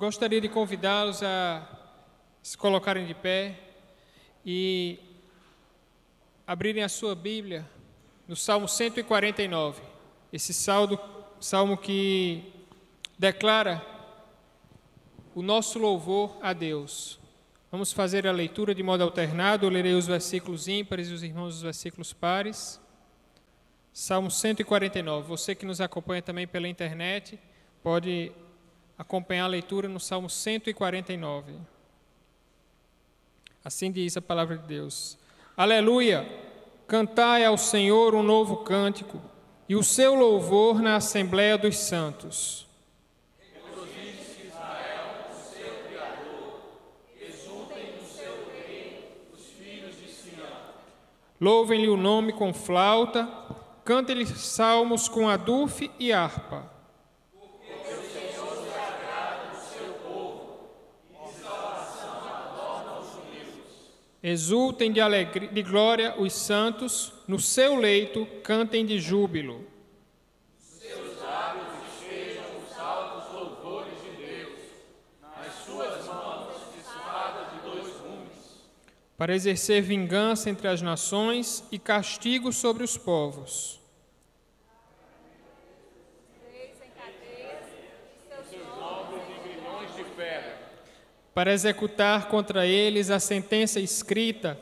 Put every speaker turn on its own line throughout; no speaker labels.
gostaria de convidá-los a se colocarem de pé e abrirem a sua Bíblia no Salmo 149. Esse salmo que declara o nosso louvor a Deus. Vamos fazer a leitura de modo alternado. Eu lerei os versículos ímpares e os irmãos os versículos pares. Salmo 149. Você que nos acompanha também pela internet, pode acompanhar a leitura no Salmo 149. Assim diz a palavra de Deus. Aleluia! Cantai ao Senhor um novo cântico, e o seu louvor na Assembleia dos Santos.
Regozije-se Israel, o seu Criador, exultem no seu rei os filhos de Sião.
Louvem-lhe o nome com flauta, cantem-lhe salmos com adufe e harpa. Exultem de alegria, de glória os santos, no seu leito cantem de júbilo.
Seus lábios despejam os altos louvores de Deus, nas suas mãos espada de dois gumes.
Para exercer vingança entre as nações e castigo sobre os povos. Para executar contra eles a sentença escrita,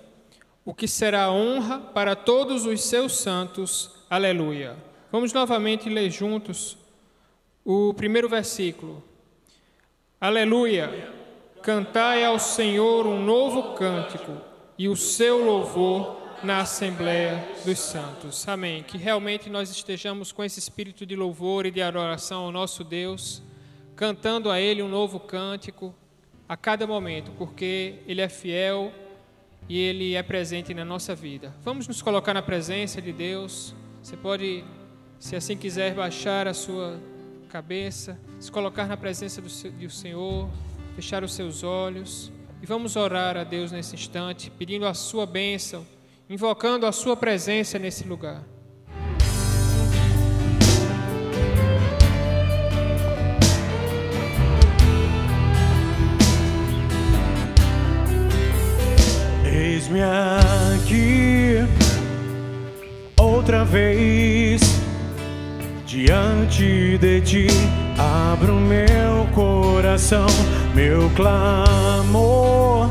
o que será honra para todos os seus santos. Aleluia. Vamos novamente ler juntos o primeiro versículo. Aleluia. Cantai ao Senhor um novo cântico e o seu louvor na Assembleia dos Santos. Amém. Que realmente nós estejamos com esse espírito de louvor e de adoração ao nosso Deus, cantando a Ele um novo cântico a cada momento, porque Ele é fiel e Ele é presente na nossa vida. Vamos nos colocar na presença de Deus. Você pode, se assim quiser, baixar a sua cabeça, se colocar na presença do Senhor, fechar os seus olhos e vamos orar a Deus nesse instante, pedindo a sua bênção, invocando a sua presença nesse lugar.
Eis-me aqui, outra vez, diante de ti, abro meu coração, meu clamor,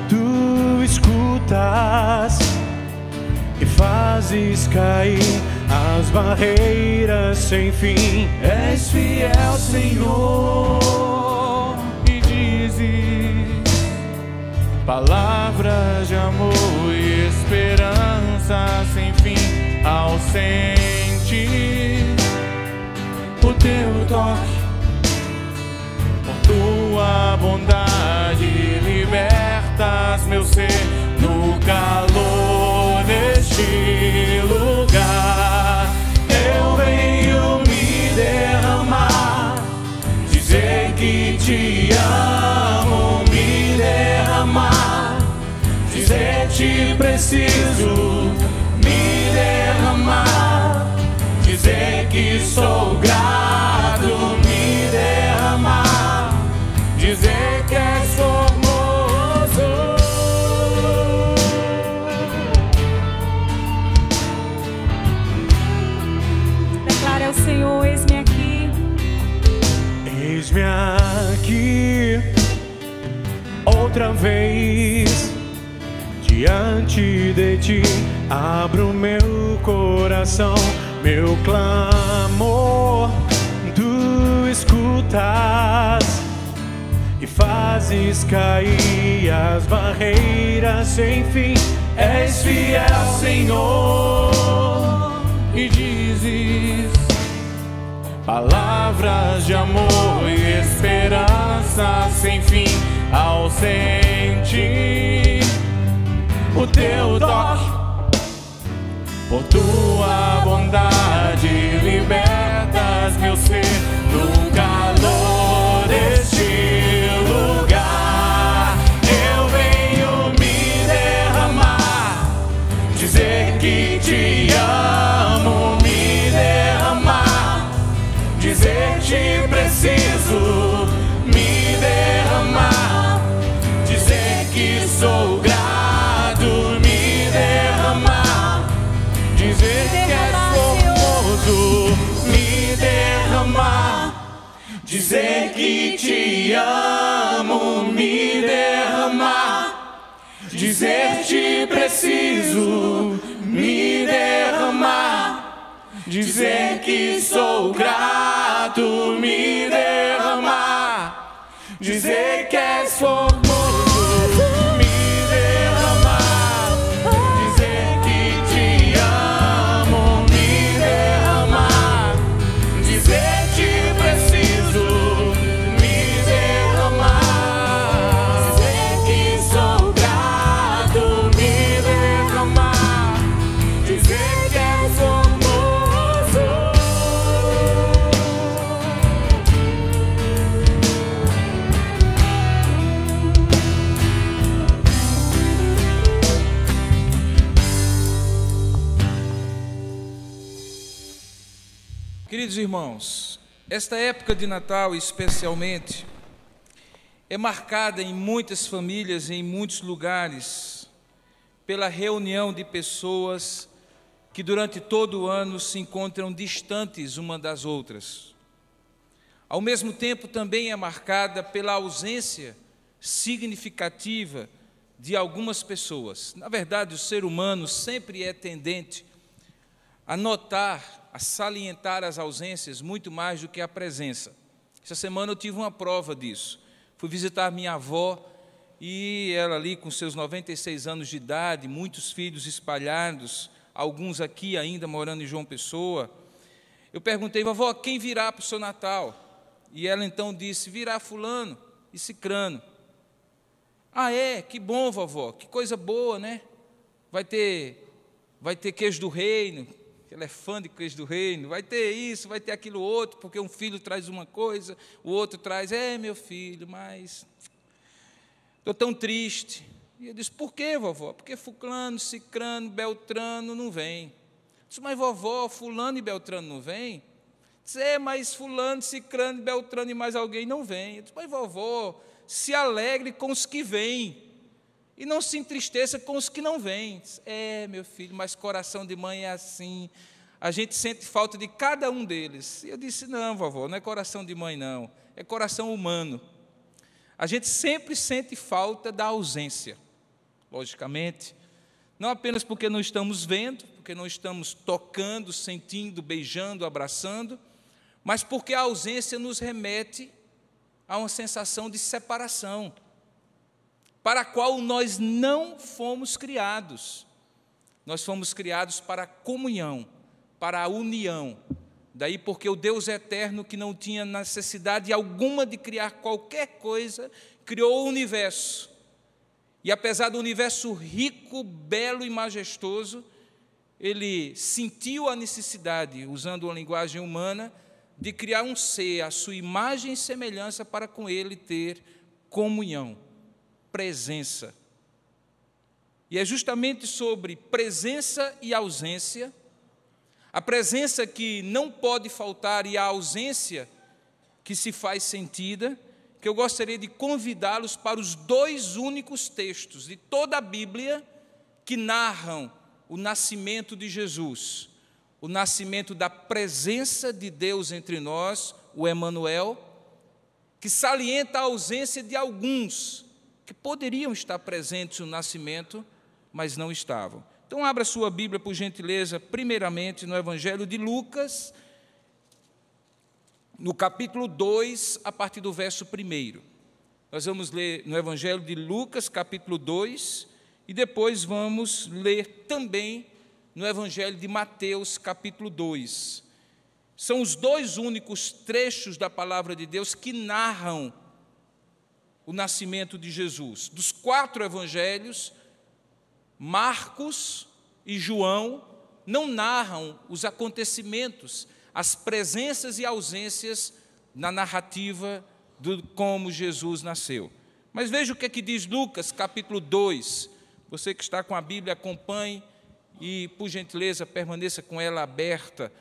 tu escutas e fazes cair as barreiras sem fim. És fiel, Senhor, e dizes palavras de amor e esperança sem fim. Ao sentir o teu toque, por tua bondade libertas meu ser. No calor deste lugar eu venho me derramar, dizer que te amo, me derramar, dizer te preciso, me derramar, dizer que sou grato, me derramar, dizer que és formoso.
Declare ao Senhor: eis-me aqui.
Eis-me aqui, outra vez, diante de ti, abro meu coração, meu clamor, tu escutas e fazes cair as barreiras sem fim. És fiel, Senhor, e dizes palavras de amor e esperança sem fim. Ao sentir o teu toque, por tua bondade libertas meu ser. No calor deste lugar eu venho me derramar, dizer que te amo, me derramar, dizer te preciso, me derramar. dizer que te amo, me derramar, dizer te preciso, me derramar, dizer que sou grato, me derramar, dizer que és formoso, me derramar, dizer que te amo, me derramar, dizer te preciso, me derramar, dizer que sou grato, me derramar, dizer que és formoso.
Queridos irmãos, esta época de Natal, especialmente, é marcada em muitas famílias, em muitos lugares, pela reunião de pessoas que durante todo o ano se encontram distantes uma das outras. Ao mesmo tempo, também é marcada pela ausência significativa de algumas pessoas. Na verdade, o ser humano sempre é tendente a notar, a salientar as ausências muito mais do que a presença. Essa semana eu tive uma prova disso. Fui visitar minha avó e ela ali com seus 96 anos de idade, muitos filhos espalhados, alguns aqui ainda morando em João Pessoa. Eu perguntei: vovó, quem virá para o seu Natal? E ela então disse: virá fulano e cicrano. Ah, é? Que bom, vovó, que coisa boa, né? Vai ter queijo do reino, ela é fã de queijo do reino, vai ter isso, vai ter aquilo outro, porque um filho traz uma coisa, o outro traz, meu filho, mas estou tão triste. E eu disse: por quê, vovó? Porque fulano, cicrano, beltrano não vem. Eu disse: mas vovó, fulano e beltrano não vem? Disse: mas fulano, cicrano, beltrano e mais alguém não vem. Eu disse: mas vovó, se alegre com os que vêm e não se entristeça com os que não vêm. Disse: meu filho, mas coração de mãe é assim, a gente sente falta de cada um deles. E eu disse: não, vovó, não é coração de mãe não, é coração humano. A gente sempre sente falta da ausência, logicamente, não apenas porque não estamos vendo, porque não estamos tocando, sentindo, beijando, abraçando, mas porque a ausência nos remete a uma sensação de separação, para a qual nós não fomos criados. Nós fomos criados para a comunhão, para a união. Daí porque o Deus eterno, que não tinha necessidade alguma de criar qualquer coisa, criou o universo. E apesar do universo rico, belo e majestoso, ele sentiu a necessidade, usando uma linguagem humana, de criar um ser, à sua imagem e semelhança, para com ele ter comunhão, presença. E é justamente sobre presença e ausência, a presença que não pode faltar e a ausência que se faz sentida, que eu gostaria de convidá-los para os dois únicos textos de toda a Bíblia que narram o nascimento de Jesus, o nascimento da presença de Deus entre nós, o Emanuel, que salienta a ausência de alguns que poderiam estar presentes no nascimento, mas não estavam. Então, abra sua Bíblia, por gentileza, primeiramente no Evangelho de Lucas, no capítulo 2, a partir do verso 1. Nós vamos ler no Evangelho de Lucas, capítulo 2, e depois vamos ler também no Evangelho de Mateus, capítulo 2. São os dois únicos trechos da palavra de Deus que narram o nascimento de Jesus. Dos 4 evangelhos, Marcos e João não narram os acontecimentos, as presenças e ausências na narrativa de como Jesus nasceu. Mas veja o que é que diz Lucas, capítulo 2. Você que está com a Bíblia, acompanhe e, por gentileza, permaneça com ela aberta,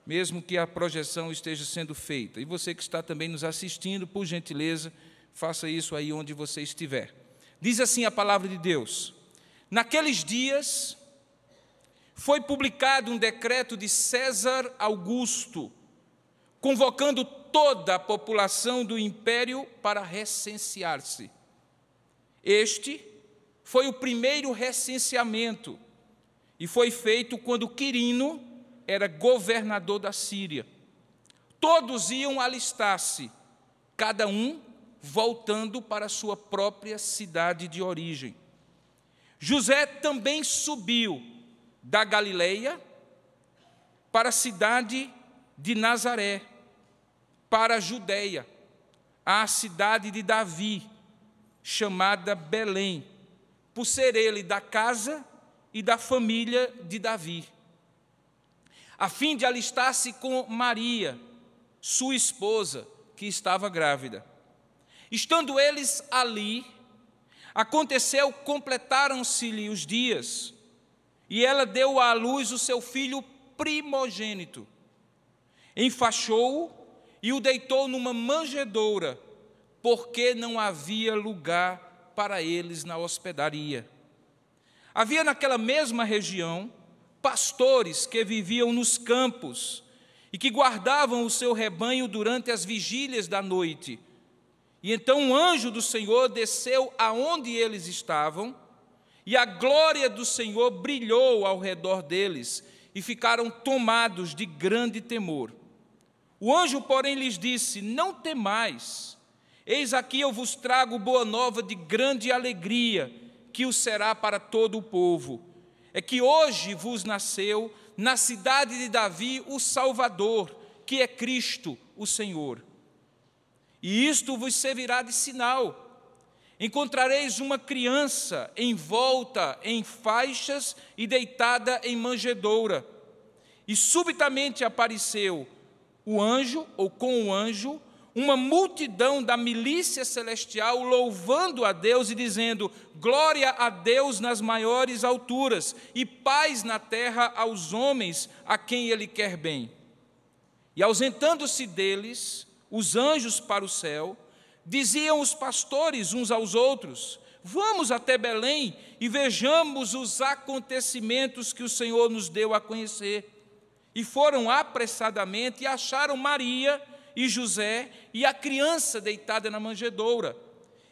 mesmo que a projeção esteja sendo feita. E você que está também nos assistindo, por gentileza, faça isso aí onde você estiver. Diz assim a palavra de Deus: naqueles dias foi publicado um decreto de César Augusto, convocando toda a população do império para recensear-se. Este foi o primeiro recenseamento e foi feito quando Quirino era governador da Síria. Todos iam alistar-se, cada um voltando para a sua própria cidade de origem. José também subiu da Galileia para a cidade de Nazaré, para a Judeia, à cidade de Davi, chamada Belém, por ser ele da casa e da família de Davi, a fim de alistar-se com Maria, sua esposa, que estava grávida. Estando eles ali, aconteceu, completaram-se-lhe os dias, e ela deu à luz o seu filho primogênito. Enfaixou-o e o deitou numa manjedoura, porque não havia lugar para eles na hospedaria. Havia naquela mesma região pastores que viviam nos campos e que guardavam o seu rebanho durante as vigílias da noite. E então um anjo do Senhor desceu aonde eles estavam, e a glória do Senhor brilhou ao redor deles, e ficaram tomados de grande temor. O anjo, porém, lhes disse: não temais, eis aqui eu vos trago boa nova de grande alegria, que o será para todo o povo. É que hoje vos nasceu, na cidade de Davi, o Salvador, que é Cristo, o Senhor. E isto vos servirá de sinal. Encontrareis uma criança envolta em faixas e deitada em manjedoura. E subitamente apareceu o anjo, ou com o anjo, uma multidão da milícia celestial louvando a Deus e dizendo: glória a Deus nas maiores alturas e paz na terra aos homens a quem Ele quer bem. E ausentando-se deles os anjos para o céu, diziam os pastores uns aos outros: vamos até Belém e vejamos os acontecimentos que o Senhor nos deu a conhecer. E foram apressadamente e acharam Maria e José e a criança deitada na manjedoura.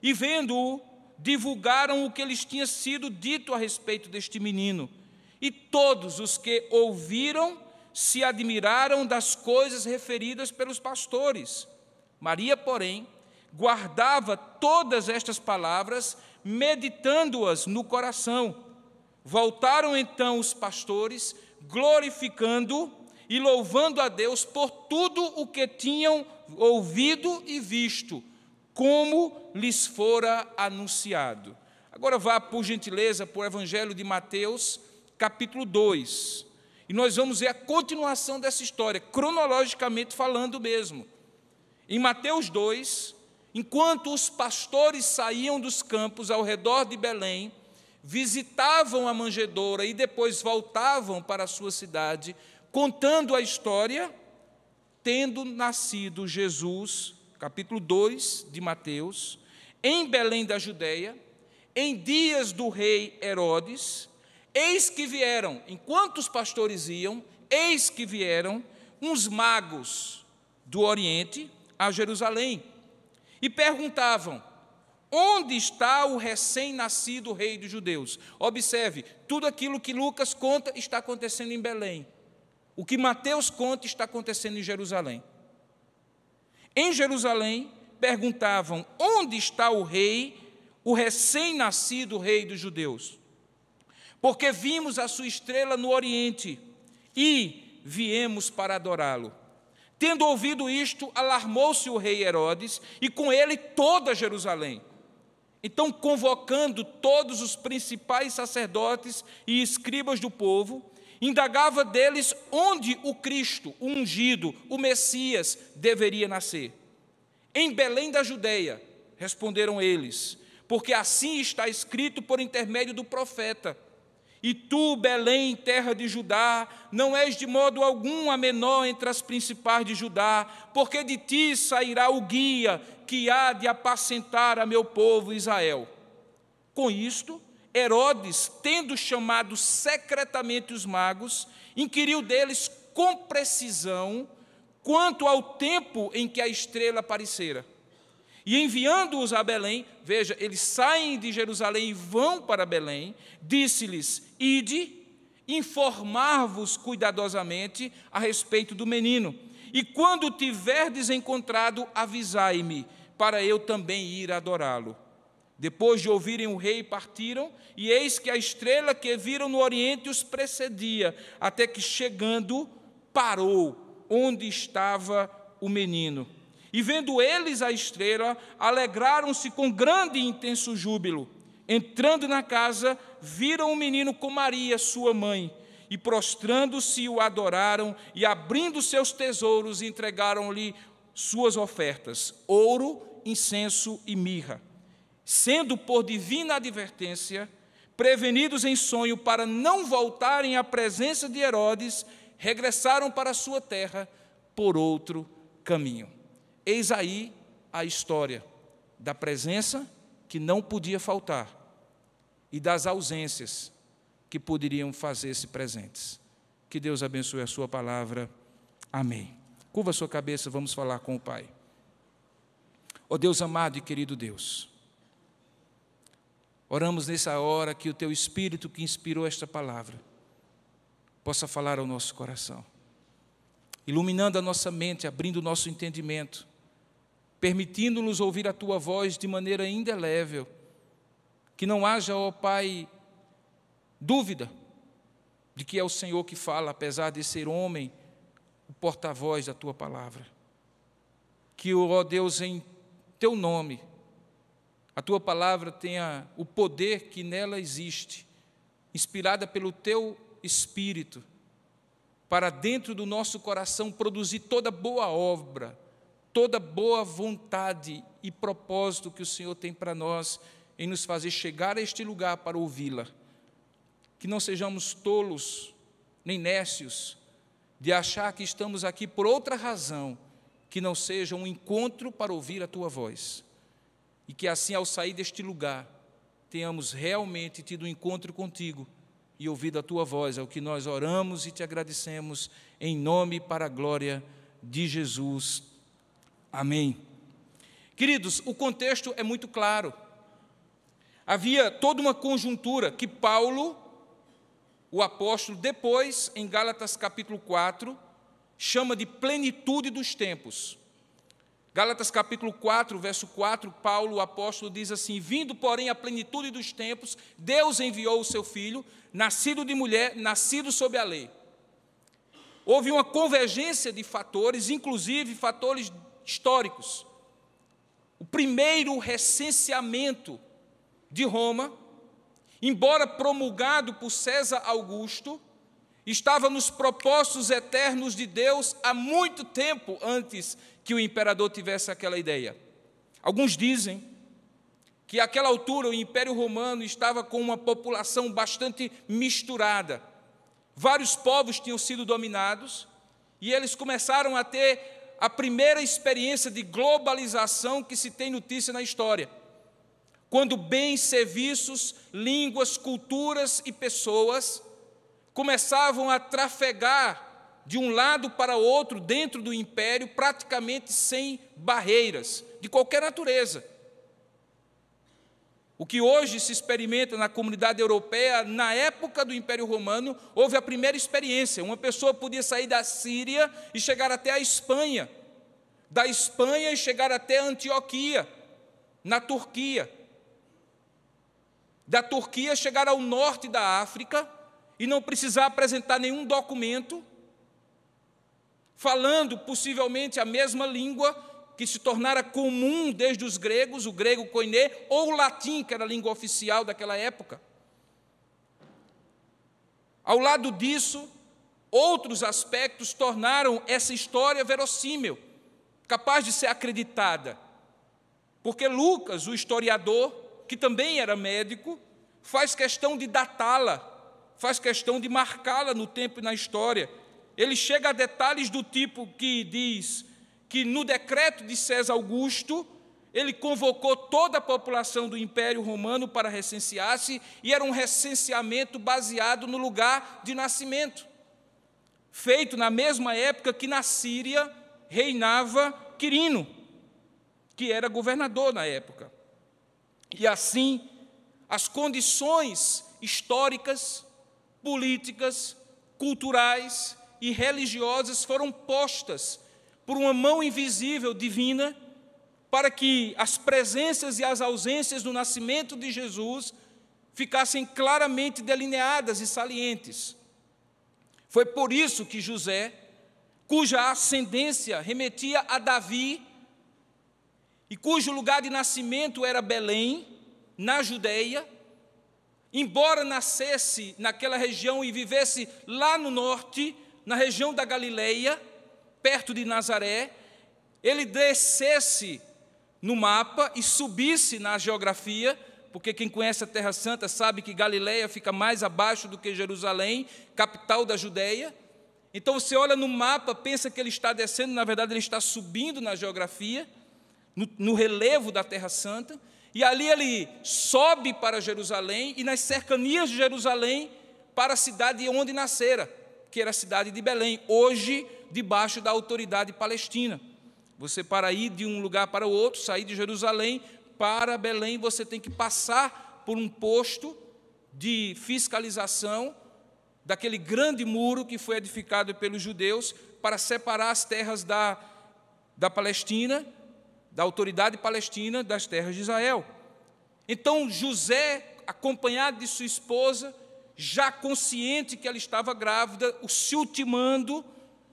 E vendo-o, divulgaram o que lhes tinha sido dito a respeito deste menino. E todos os que ouviram se admiraram das coisas referidas pelos pastores. Maria, porém, guardava todas estas palavras, meditando-as no coração. Voltaram então os pastores, glorificando e louvando a Deus por tudo o que tinham ouvido e visto, como lhes fora anunciado. Agora vá, por gentileza, para o Evangelho de Mateus, capítulo 2. E nós vamos ver a continuação dessa história, cronologicamente falando mesmo. Em Mateus 2, enquanto os pastores saíam dos campos ao redor de Belém, visitavam a manjedoura e depois voltavam para a sua cidade, contando a história, tendo nascido Jesus, capítulo 2 de Mateus, em Belém da Judeia, em dias do rei Herodes, eis que vieram, enquanto os pastores iam, eis que vieram uns magos do Oriente a Jerusalém e perguntavam: onde está o recém-nascido rei dos judeus? Observe, tudo aquilo que Lucas conta está acontecendo em Belém. O que Mateus conta está acontecendo em Jerusalém. Em Jerusalém, perguntavam: onde está o rei, o recém-nascido rei dos judeus? Porque vimos a sua estrela no Oriente e viemos para adorá-lo. Tendo ouvido isto, alarmou-se o rei Herodes e com ele toda Jerusalém. Então, convocando todos os principais sacerdotes e escribas do povo, indagava deles onde o Cristo, o ungido, o Messias, deveria nascer. Em Belém da Judeia, responderam eles, porque assim está escrito por intermédio do profeta: e tu, Belém, terra de Judá, não és de modo algum a menor entre as principais de Judá, porque de ti sairá o guia que há de apacentar a meu povo Israel. Com isto, Herodes, tendo chamado secretamente os magos, inquiriu deles com precisão quanto ao tempo em que a estrela aparecera. E enviando-os a Belém, veja, eles saem de Jerusalém e vão para Belém, disse-lhes: ide, informar-vos cuidadosamente a respeito do menino, e quando o tiverdes encontrado, avisai-me, para eu também ir adorá-lo. Depois de ouvirem o rei, partiram, e eis que a estrela que viram no oriente os precedia, até que, chegando, parou onde estava o menino. E vendo eles a estrela, alegraram-se com grande e intenso júbilo. Entrando na casa, viram o menino com Maria, sua mãe, e prostrando-se o adoraram, e abrindo seus tesouros, entregaram-lhe suas ofertas, ouro, incenso e mirra. Sendo por divina advertência, prevenidos em sonho para não voltarem à presença de Herodes, regressaram para a sua terra por outro caminho. Eis aí a história da presença que não podia faltar e das ausências que poderiam fazer-se presentes. Que Deus abençoe a sua palavra. Amém. Curva a sua cabeça, vamos falar com o Pai. Ó Deus amado e querido Deus, oramos nessa hora que o Teu Espírito que inspirou esta palavra possa falar ao nosso coração, iluminando a nossa mente, abrindo o nosso entendimento, permitindo-nos ouvir a Tua voz de maneira indelével, que não haja, ó Pai, dúvida de que é o Senhor que fala, apesar de ser homem, o porta-voz da Tua palavra. Que, ó Deus, em Teu nome, a Tua palavra tenha o poder que nela existe, inspirada pelo Teu Espírito, para dentro do nosso coração produzir toda boa obra, toda boa vontade e propósito que o Senhor tem para nós, em nos fazer chegar a este lugar para ouvi-la. Que não sejamos tolos, nem nécios, de achar que estamos aqui por outra razão, que não seja um encontro para ouvir a Tua voz. E que assim, ao sair deste lugar, tenhamos realmente tido um encontro contigo e ouvido a Tua voz. É o que nós oramos e Te agradecemos, em nome e para a glória de Jesus. Amém. Queridos, o contexto é muito claro. Havia toda uma conjuntura que Paulo, o apóstolo, depois, em Gálatas capítulo 4, chama de plenitude dos tempos. Gálatas capítulo 4, verso 4, Paulo, o apóstolo, diz assim: vindo, porém, a plenitude dos tempos, Deus enviou o seu Filho, nascido de mulher, nascido sob a lei. Houve uma convergência de fatores, inclusive fatores históricos. O primeiro recenseamento de Roma, embora promulgado por César Augusto, estava nos propósitos eternos de Deus há muito tempo antes que o imperador tivesse aquela ideia. Alguns dizem que àquela altura o Império Romano estava com uma população bastante misturada. Vários povos tinham sido dominados e eles começaram a ter a primeira experiência de globalização que se tem notícia na história. Quando bens, serviços, línguas, culturas e pessoas começavam a trafegar de um lado para o outro dentro do império, praticamente sem barreiras, de qualquer natureza. O que hoje se experimenta na comunidade europeia, na época do Império Romano, houve a primeira experiência. Uma pessoa podia sair da Síria e chegar até a Espanha, da Espanha e chegar até a Antioquia, na Turquia. Da Turquia chegar ao norte da África e não precisar apresentar nenhum documento, falando possivelmente a mesma língua que se tornara comum desde os gregos, o grego koiné, ou o latim, que era a língua oficial daquela época. Ao lado disso, outros aspectos tornaram essa história verossímil, capaz de ser acreditada. Porque Lucas, o historiador, que também era médico, faz questão de datá-la, faz questão de marcá-la no tempo e na história. Ele chega a detalhes do tipo que diz que no decreto de César Augusto, ele convocou toda a população do Império Romano para recensear-se, e era um recenseamento baseado no lugar de nascimento, feito na mesma época que na Síria reinava Quirino, que era governador na época. E assim, as condições históricas, políticas, culturais e religiosas foram postas por uma mão invisível divina para que as presenças e as ausências do nascimento de Jesus ficassem claramente delineadas e salientes. Foi por isso que José, cuja ascendência remetia a Davi e cujo lugar de nascimento era Belém, na Judeia, embora nascesse naquela região e vivesse lá no norte, na região da Galileia, perto de Nazaré, ele descesse no mapa e subisse na geografia, porque quem conhece a Terra Santa sabe que Galileia fica mais abaixo do que Jerusalém, capital da Judeia. Então você olha no mapa, pensa que ele está descendo, na verdade ele está subindo na geografia, no relevo da Terra Santa, e ali ele sobe para Jerusalém e nas cercanias de Jerusalém para a cidade onde nascera, que era a cidade de Belém, hoje debaixo da autoridade palestina. Você, para ir de um lugar para o outro, sair de Jerusalém para Belém, você tem que passar por um posto de fiscalização daquele grande muro que foi edificado pelos judeus para separar as terras da Palestina, da autoridade palestina, das terras de Israel. Então, José, acompanhado de sua esposa, já consciente que ela estava grávida, se ultimando,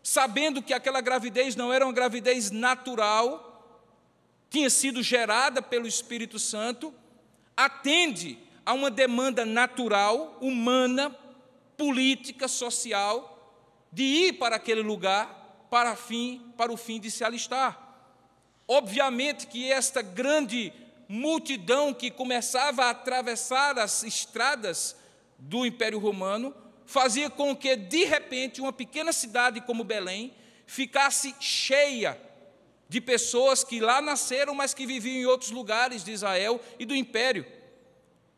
sabendo que aquela gravidez não era uma gravidez natural, tinha sido gerada pelo Espírito Santo, atende a uma demanda natural, humana, política, social, de ir para aquele lugar para o fim de se alistar. Obviamente que esta grande multidão que começava a atravessar as estradas do Império Romano fazia com que, de repente, uma pequena cidade como Belém ficasse cheia de pessoas que lá nasceram, mas que viviam em outros lugares de Israel e do Império.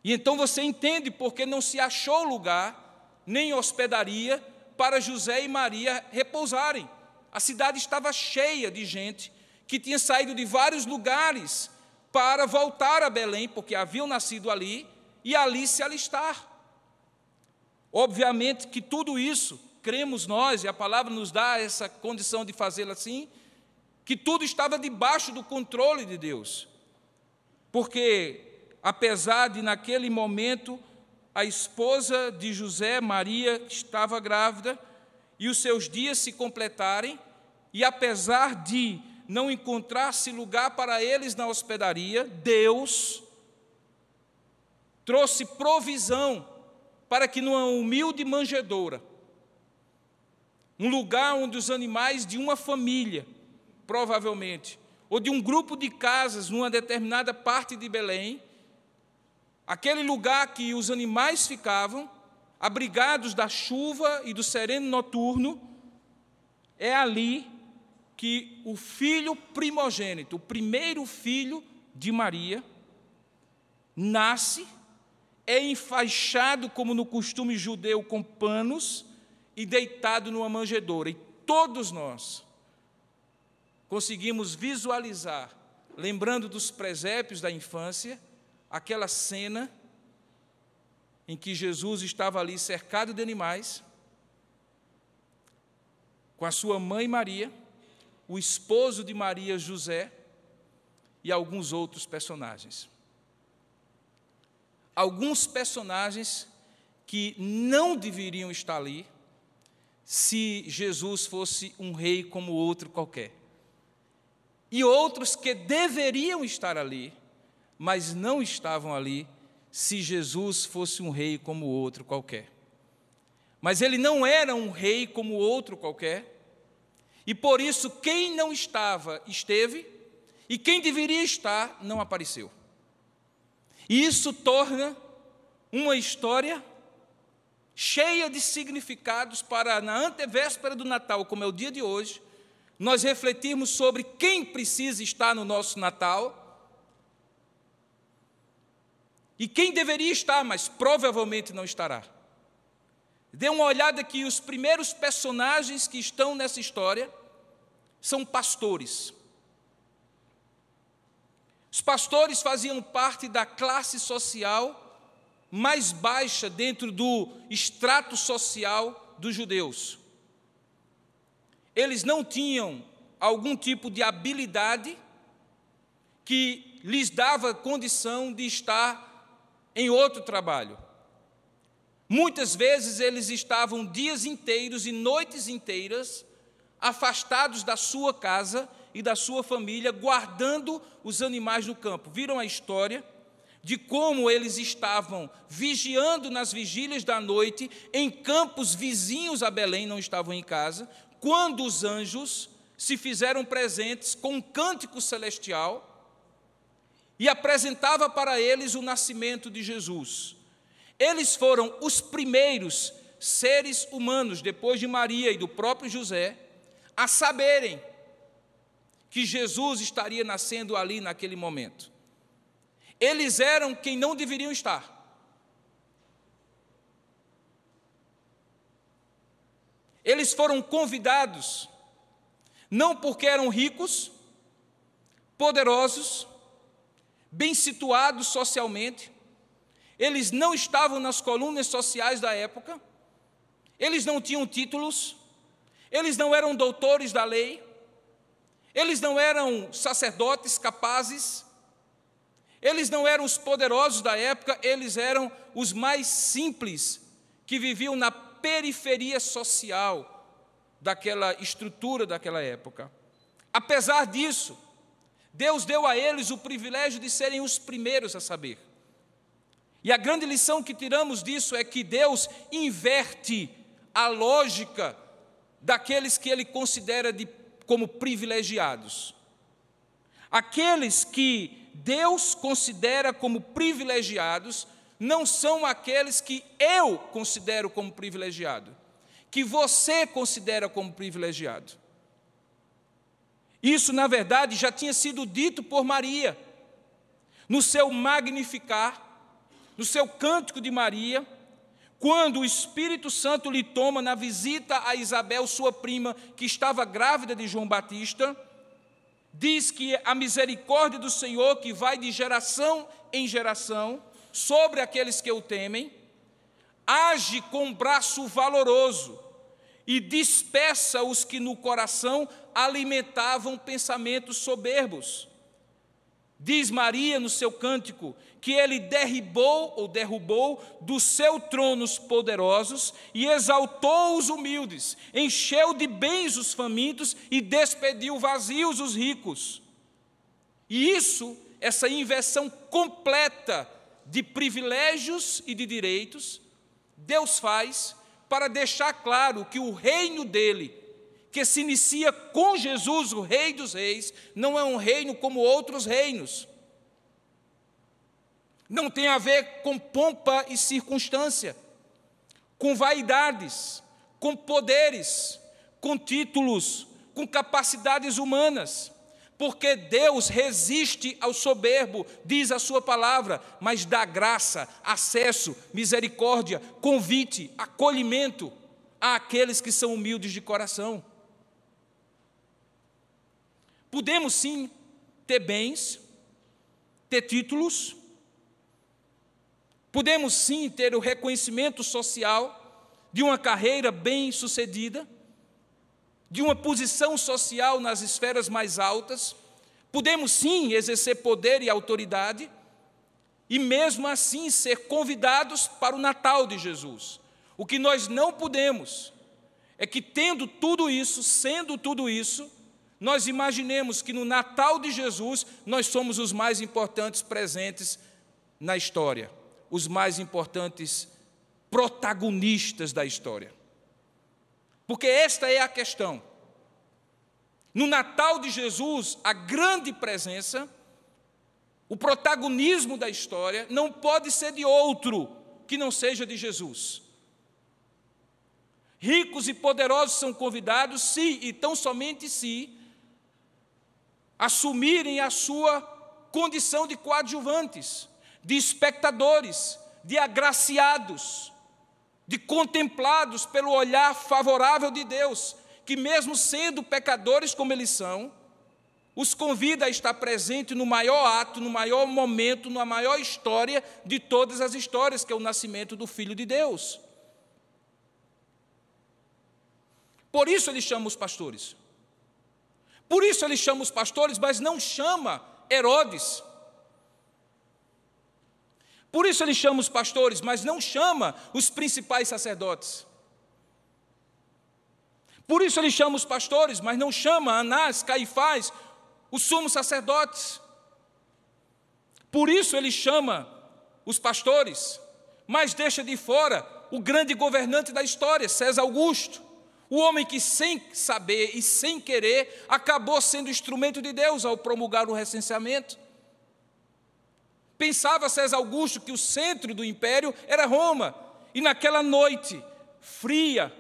E então você entende porque não se achou lugar, nem hospedaria, para José e Maria repousarem. A cidade estava cheia de gente que tinha saído de vários lugares para voltar a Belém, porque haviam nascido ali, e ali se alistar. Obviamente que tudo isso, cremos nós, e a palavra nos dá essa condição de fazê-lo assim, que tudo estava debaixo do controle de Deus. Porque, apesar de naquele momento a esposa de José, Maria, estava grávida, e os seus dias se completarem, e apesar de não encontrar-se lugar para eles na hospedaria, Deus trouxe provisão para que numa humilde manjedoura, um lugar onde os animais de uma família, provavelmente, ou de um grupo de casas numa determinada parte de Belém, aquele lugar que os animais ficavam, abrigados da chuva e do sereno noturno, é ali que o filho primogênito, o primeiro filho de Maria, nasce, é enfaixado, como no costume judeu, com panos e deitado numa manjedoura. E todos nós conseguimos visualizar, lembrando dos presépios da infância, aquela cena em que Jesus estava ali cercado de animais, com a sua mãe Maria, o esposo de Maria, José, e alguns outros personagens. Alguns personagens que não deveriam estar ali se Jesus fosse um rei como outro qualquer. E outros que deveriam estar ali, mas não estavam ali se Jesus fosse um rei como outro qualquer. Mas ele não era um rei como outro qualquer, e por isso quem não estava, esteve, e quem deveria estar, não apareceu. E isso torna uma história cheia de significados para, na antevéspera do Natal, como é o dia de hoje, nós refletirmos sobre quem precisa estar no nosso Natal e quem deveria estar, mas provavelmente não estará. Dê uma olhada aqui, os primeiros personagens que estão nessa história, são pastores. Os pastores faziam parte da classe social mais baixa dentro do extrato social dos judeus. Eles não tinham algum tipo de habilidade que lhes dava condição de estar em outro trabalho. Muitas vezes eles estavam dias inteiros e noites inteiras afastados da sua casa e da sua família, guardando os animais no campo. Viram a história de como eles estavam vigiando nas vigílias da noite em campos vizinhos a Belém, não estavam em casa, quando os anjos se fizeram presentes com um cântico celestial e apresentava para eles o nascimento de Jesus. Eles foram os primeiros seres humanos, depois de Maria e do próprio José, a saberem que Jesus estaria nascendo ali naquele momento. Eles eram quem não deveriam estar. Eles foram convidados, não porque eram ricos, poderosos, bem situados socialmente, eles não estavam nas colunas sociais da época, eles não tinham títulos, eles não eram doutores da lei, eles não eram sacerdotes capazes, eles não eram os poderosos da época, eles eram os mais simples, que viviam na periferia social daquela estrutura daquela época. Apesar disso, Deus deu a eles o privilégio de serem os primeiros a saber. E a grande lição que tiramos disso é que Deus inverte a lógica daqueles que Ele considera como privilegiados. Aqueles que Deus considera como privilegiados não são aqueles que eu considero como privilegiado, que você considera como privilegiado. Isso, na verdade, já tinha sido dito por Maria, no seu Magnificar, no seu Cântico de Maria, quando o Espírito Santo lhe toma na visita a Isabel, sua prima, que estava grávida de João Batista, diz que a misericórdia do Senhor, que vai de geração em geração, sobre aqueles que o temem, age com um braço valoroso e dispersa os que no coração alimentavam pensamentos soberbos. Diz Maria no seu cântico que ele derrubou do seu trono os poderosos e exaltou os humildes, encheu de bens os famintos e despediu vazios os ricos. E isso, essa inversão completa de privilégios e de direitos, Deus faz para deixar claro que o reino dele, que se inicia com Jesus, o Rei dos Reis, não é um reino como outros reinos. Não tem a ver com pompa e circunstância, com vaidades, com poderes, com títulos, com capacidades humanas, porque Deus resiste ao soberbo, diz a sua palavra, mas dá graça, acesso, misericórdia, convite, acolhimento àqueles que são humildes de coração. Podemos sim ter bens, ter títulos, podemos sim ter o reconhecimento social de uma carreira bem-sucedida, de uma posição social nas esferas mais altas, podemos sim exercer poder e autoridade, e mesmo assim ser convidados para o Natal de Jesus. O que nós não podemos é que, tendo tudo isso, sendo tudo isso, nós imaginemos que no Natal de Jesus nós somos os mais importantes presentes na história, os mais importantes protagonistas da história. Porque esta é a questão. No Natal de Jesus, a grande presença, o protagonismo da história, não pode ser de outro que não seja de Jesus. Ricos e poderosos são convidados, se e tão somente se assumirem a sua condição de coadjuvantes, de espectadores, de agraciados, de contemplados pelo olhar favorável de Deus, que, mesmo sendo pecadores como eles são, os convida a estar presente no maior ato, no maior momento, na maior história de todas as histórias, que é o nascimento do Filho de Deus. Por isso ele chama os pastores. Por isso ele chama os pastores, mas não chama Herodes. Por isso ele chama os pastores, mas não chama os principais sacerdotes. Por isso ele chama os pastores, mas não chama Anás, Caifás, os sumos sacerdotes. Por isso ele chama os pastores, mas deixa de fora o grande governante da história, César Augusto, o homem que, sem saber e sem querer, acabou sendo instrumento de Deus ao promulgar o recenseamento. Pensava César Augusto que o centro do império era Roma, e naquela noite fria,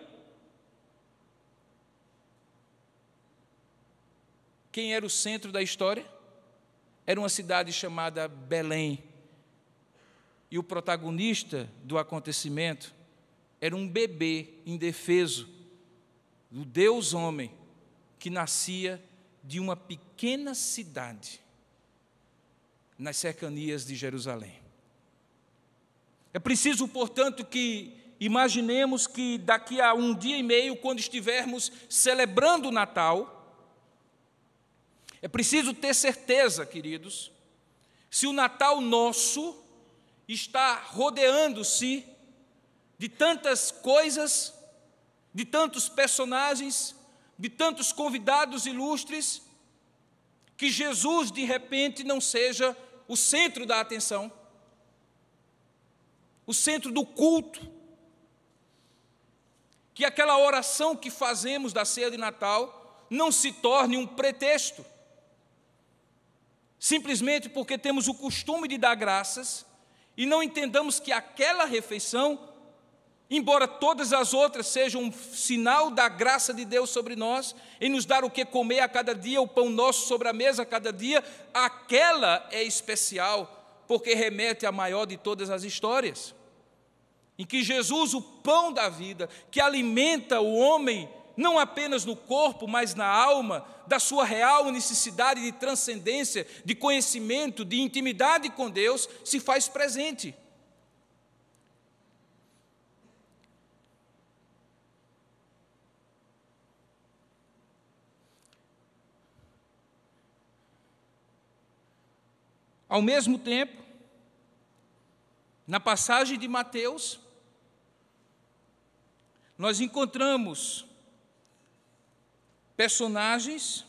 quem era o centro da história? Era uma cidade chamada Belém. E o protagonista do acontecimento era um bebê indefeso, do Deus homem, que nascia de uma pequena cidade nas cercanias de Jerusalém. É preciso, portanto, que imaginemos que daqui a 1 dia e meio, quando estivermos celebrando o Natal, é preciso ter certeza, queridos, se o Natal nosso está rodeando-se de tantas coisas, de tantos personagens, de tantos convidados ilustres, que Jesus, de repente, não seja o centro da atenção, o centro do culto, que aquela oração que fazemos da ceia de Natal não se torne um pretexto, simplesmente porque temos o costume de dar graças e não entendamos que aquela refeição, embora todas as outras sejam um sinal da graça de Deus sobre nós, em nos dar o que comer a cada dia, o pão nosso sobre a mesa a cada dia, aquela é especial, porque remete à maior de todas as histórias, em que Jesus, o pão da vida, que alimenta o homem, não apenas no corpo, mas na alma, da sua real necessidade de transcendência, de conhecimento, de intimidade com Deus, se faz presente. Ao mesmo tempo, na passagem de Mateus, nós encontramos personagens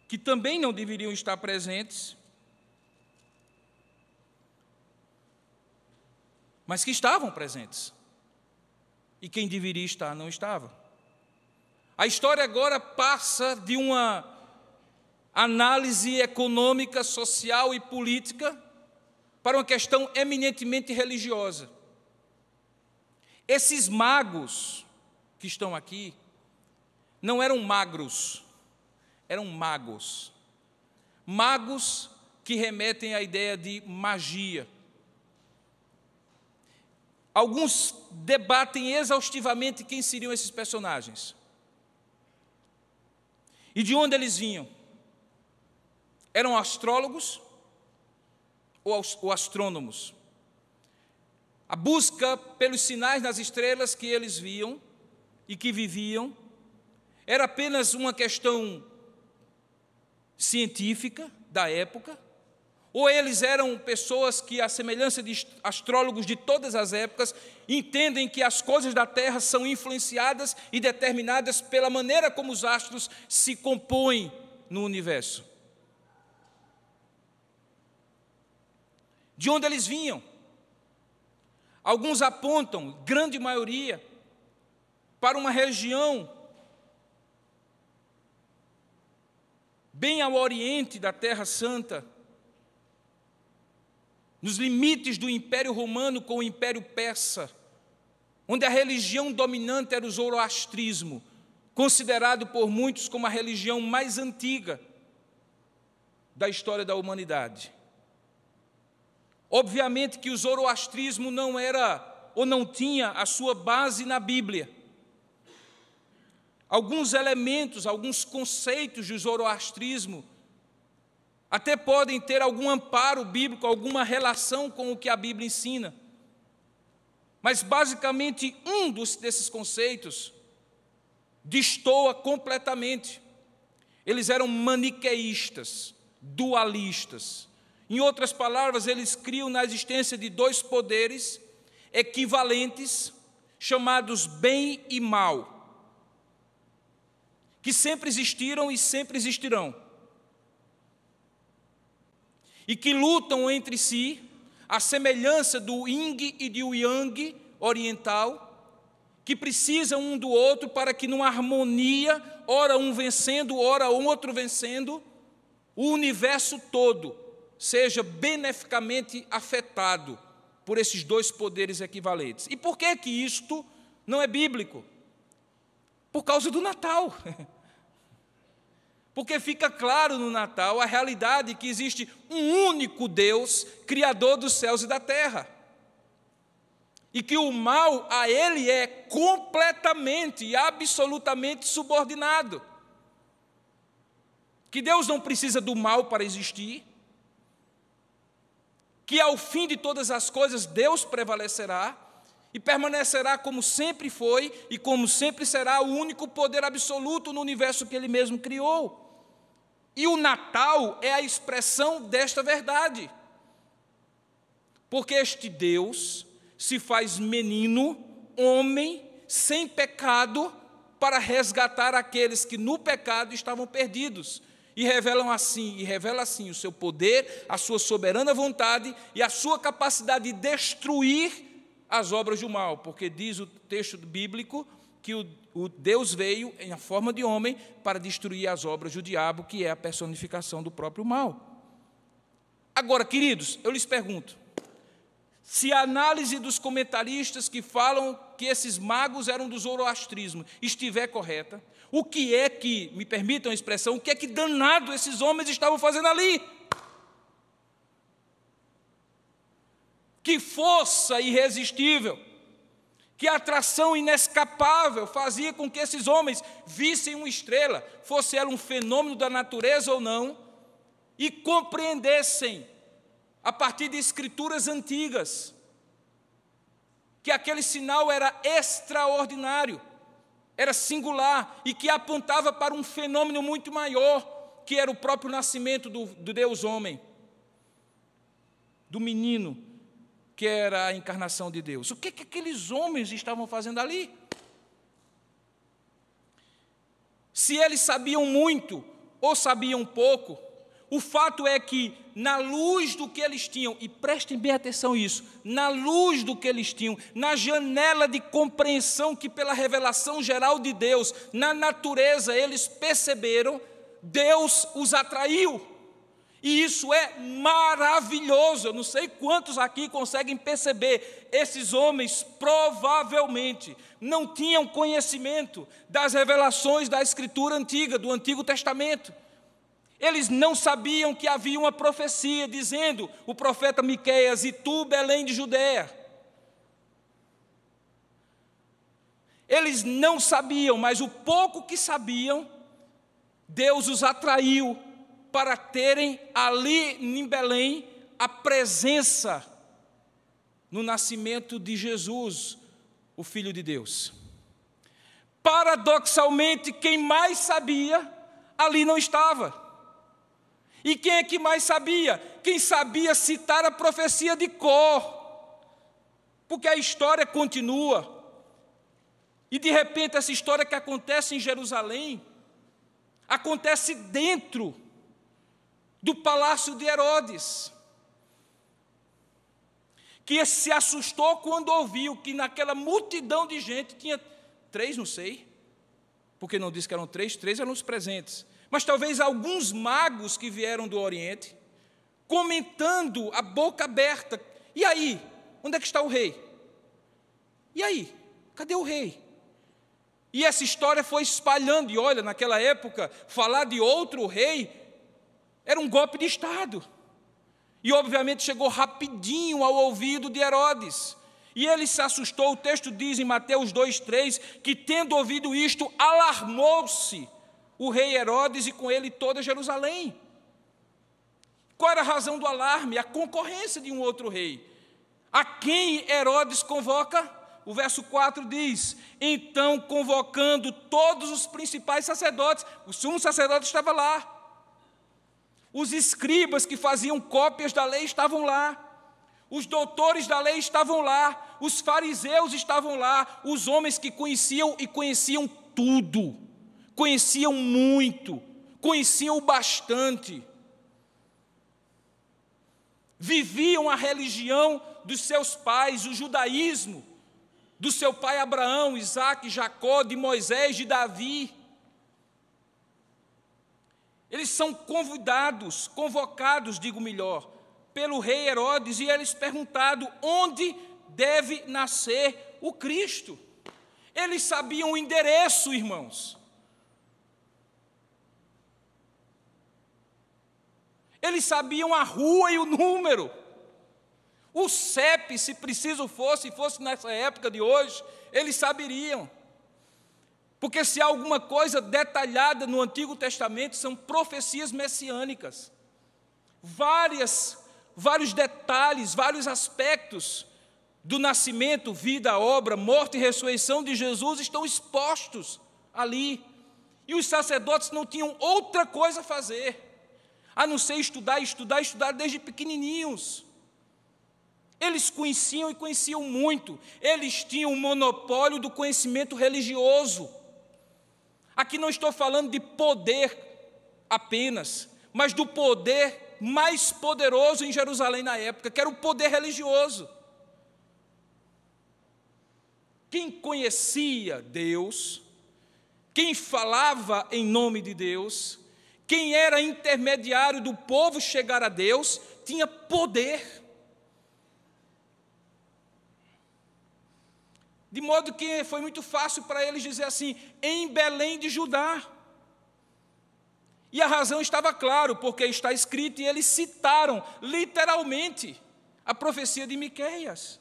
que também não deveriam estar presentes, mas que estavam presentes. E quem deveria estar não estava. A história agora passa de uma análise econômica, social e política para uma questão eminentemente religiosa. Esses magos que estão aqui não eram magros, eram magos. Magos que remetem à ideia de magia. Alguns debatem exaustivamente quem seriam esses personagens. E de onde eles vinham? Eram astrólogos ou astrônomos? A busca pelos sinais nas estrelas que eles viam e que viviam era apenas uma questão científica da época? Ou eles eram pessoas que, à semelhança de astrólogos de todas as épocas, entendem que as coisas da Terra são influenciadas e determinadas pela maneira como os astros se compõem no universo? De onde eles vinham? Alguns apontam, grande maioria, para uma região bem ao oriente da Terra Santa, nos limites do Império Romano com o Império Persa, onde a religião dominante era o zoroastrismo, considerado por muitos como a religião mais antiga da história da humanidade. Obviamente que o zoroastrismo não era ou não tinha a sua base na Bíblia. alguns elementos, alguns conceitos do zoroastrismo até podem ter algum amparo bíblico, alguma relação com o que a Bíblia ensina. Mas, basicamente, desses conceitos destoa completamente. Eles eram maniqueístas, dualistas. Em outras palavras, eles criam na existência de dois poderes equivalentes, chamados bem e mal, que sempre existiram e sempre existirão, e que lutam entre si, à semelhança do yin e do yang oriental, que precisam um do outro para que, numa harmonia, ora um vencendo, ora outro vencendo, o universo todo seja beneficamente afetado por esses dois poderes equivalentes. E por que isto não é bíblico? Por causa do Natal. Porque fica claro no Natal a realidade que existe um único Deus, Criador dos céus e da terra. E que o mal a Ele é completamente e absolutamente subordinado. Que Deus não precisa do mal para existir. Que ao fim de todas as coisas Deus prevalecerá e permanecerá como sempre foi e como sempre será o único poder absoluto no universo que Ele mesmo criou. E o Natal é a expressão desta verdade. Porque este Deus se faz menino, homem, sem pecado, para resgatar aqueles que no pecado estavam perdidos. E revela assim o seu poder, a sua soberana vontade e a sua capacidade de destruir as obras do mal, porque diz o texto bíblico que o Deus veio em forma de homem para destruir as obras do diabo, que é a personificação do próprio mal. Agora, queridos, eu lhes pergunto, se a análise dos comentaristas que falam que esses magos eram do zoroastrismo estiver correta, o que é que, me permitam a expressão, o que é que danado esses homens estavam fazendo ali? Que força irresistível, que atração inescapável fazia com que esses homens vissem uma estrela, fosse ela um fenômeno da natureza ou não, e compreendessem, a partir de escrituras antigas, que aquele sinal era extraordinário, era singular, e que apontava para um fenômeno muito maior, que era o próprio nascimento do Deus homem, do menino, que era a encarnação de Deus. O que aqueles homens estavam fazendo ali? Se eles sabiam muito ou sabiam pouco, o fato é que, na luz do que eles tinham, e prestem bem atenção a isso, na luz do que eles tinham, na janela de compreensão que, pela revelação geral de Deus, na natureza, eles perceberam, Deus os atraiu. E isso é maravilhoso. Eu não sei quantos aqui conseguem perceber. Esses homens provavelmente não tinham conhecimento das revelações da Escritura antiga, do Antigo Testamento. Eles não sabiam que havia uma profecia dizendo, o profeta Miqueias, e tu, Belém de Judeia. Eles não sabiam, mas o pouco que sabiam, Deus os atraiu para terem ali em Belém a presença no nascimento de Jesus, o Filho de Deus. Paradoxalmente, quem mais sabia, ali não estava. E quem é que mais sabia? Quem sabia citar a profecia de cor. Porque a história continua. E de repente essa história que acontece em Jerusalém, acontece dentro do palácio de Herodes, que se assustou quando ouviu que naquela multidão de gente tinha 3, não sei, porque não disse que eram 3 eram os presentes, mas talvez alguns magos que vieram do Oriente, comentando a boca aberta, e aí, onde é que está o rei? E aí, cadê o rei? E essa história foi espalhando, e olha, naquela época, falar de outro rei era um golpe de Estado. E obviamente chegou rapidinho ao ouvido de Herodes. E ele se assustou. O texto diz em Mateus 2:3 que, tendo ouvido isto, alarmou-se o rei Herodes e com ele toda Jerusalém. Qual era a razão do alarme? A concorrência de um outro rei. A quem Herodes convoca? O verso 4 diz: então, convocando todos os principais sacerdotes, o sumo sacerdote estava lá, os escribas que faziam cópias da lei estavam lá, os doutores da lei estavam lá, os fariseus estavam lá, os homens que conheciam e conheciam tudo, conheciam muito, conheciam bastante, viviam a religião dos seus pais, o judaísmo, do seu pai Abraão, Isaque, Jacó, de Moisés, de Davi. Eles são convocados, digo melhor, pelo rei Herodes, e eles perguntaram onde deve nascer o Cristo. Eles sabiam o endereço, irmãos. Eles sabiam a rua e o número. O CEP, se preciso fosse nessa época de hoje, eles saberiam. Porque se há alguma coisa detalhada no Antigo Testamento, são profecias messiânicas. Vários detalhes, vários aspectos do nascimento, vida, obra, morte e ressurreição de Jesus estão expostos ali. E os sacerdotes não tinham outra coisa a fazer, a não ser estudar desde pequenininhos. Eles conheciam e conheciam muito. Eles tinham o monopólio do conhecimento religioso. Aqui não estou falando de poder apenas, mas do poder mais poderoso em Jerusalém na época, que era o poder religioso. Quem conhecia Deus, quem falava em nome de Deus, quem era intermediário do povo chegar a Deus, tinha poder. De modo que foi muito fácil para eles dizer assim, em Belém de Judá. E a razão estava clara, porque está escrito, e eles citaram literalmente a profecia de Miqueias.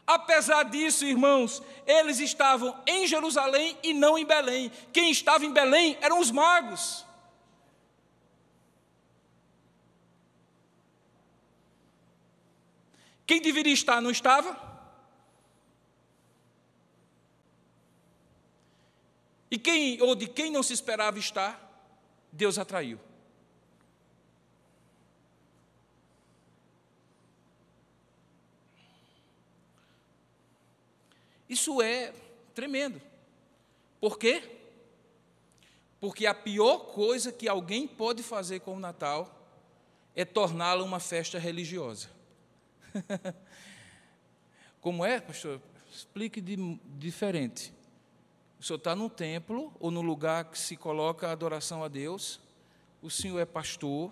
Apesar disso, irmãos, eles estavam em Jerusalém e não em Belém. Quem estava em Belém eram os magos. Quem deveria estar, não estava? E de quem não se esperava estar, Deus atraiu. Isso é tremendo. Por quê? Porque a pior coisa que alguém pode fazer com o Natal é torná-lo uma festa religiosa. Como é, pastor? Explique diferente. O senhor está no templo ou no lugar que se coloca a adoração a Deus, o senhor é pastor,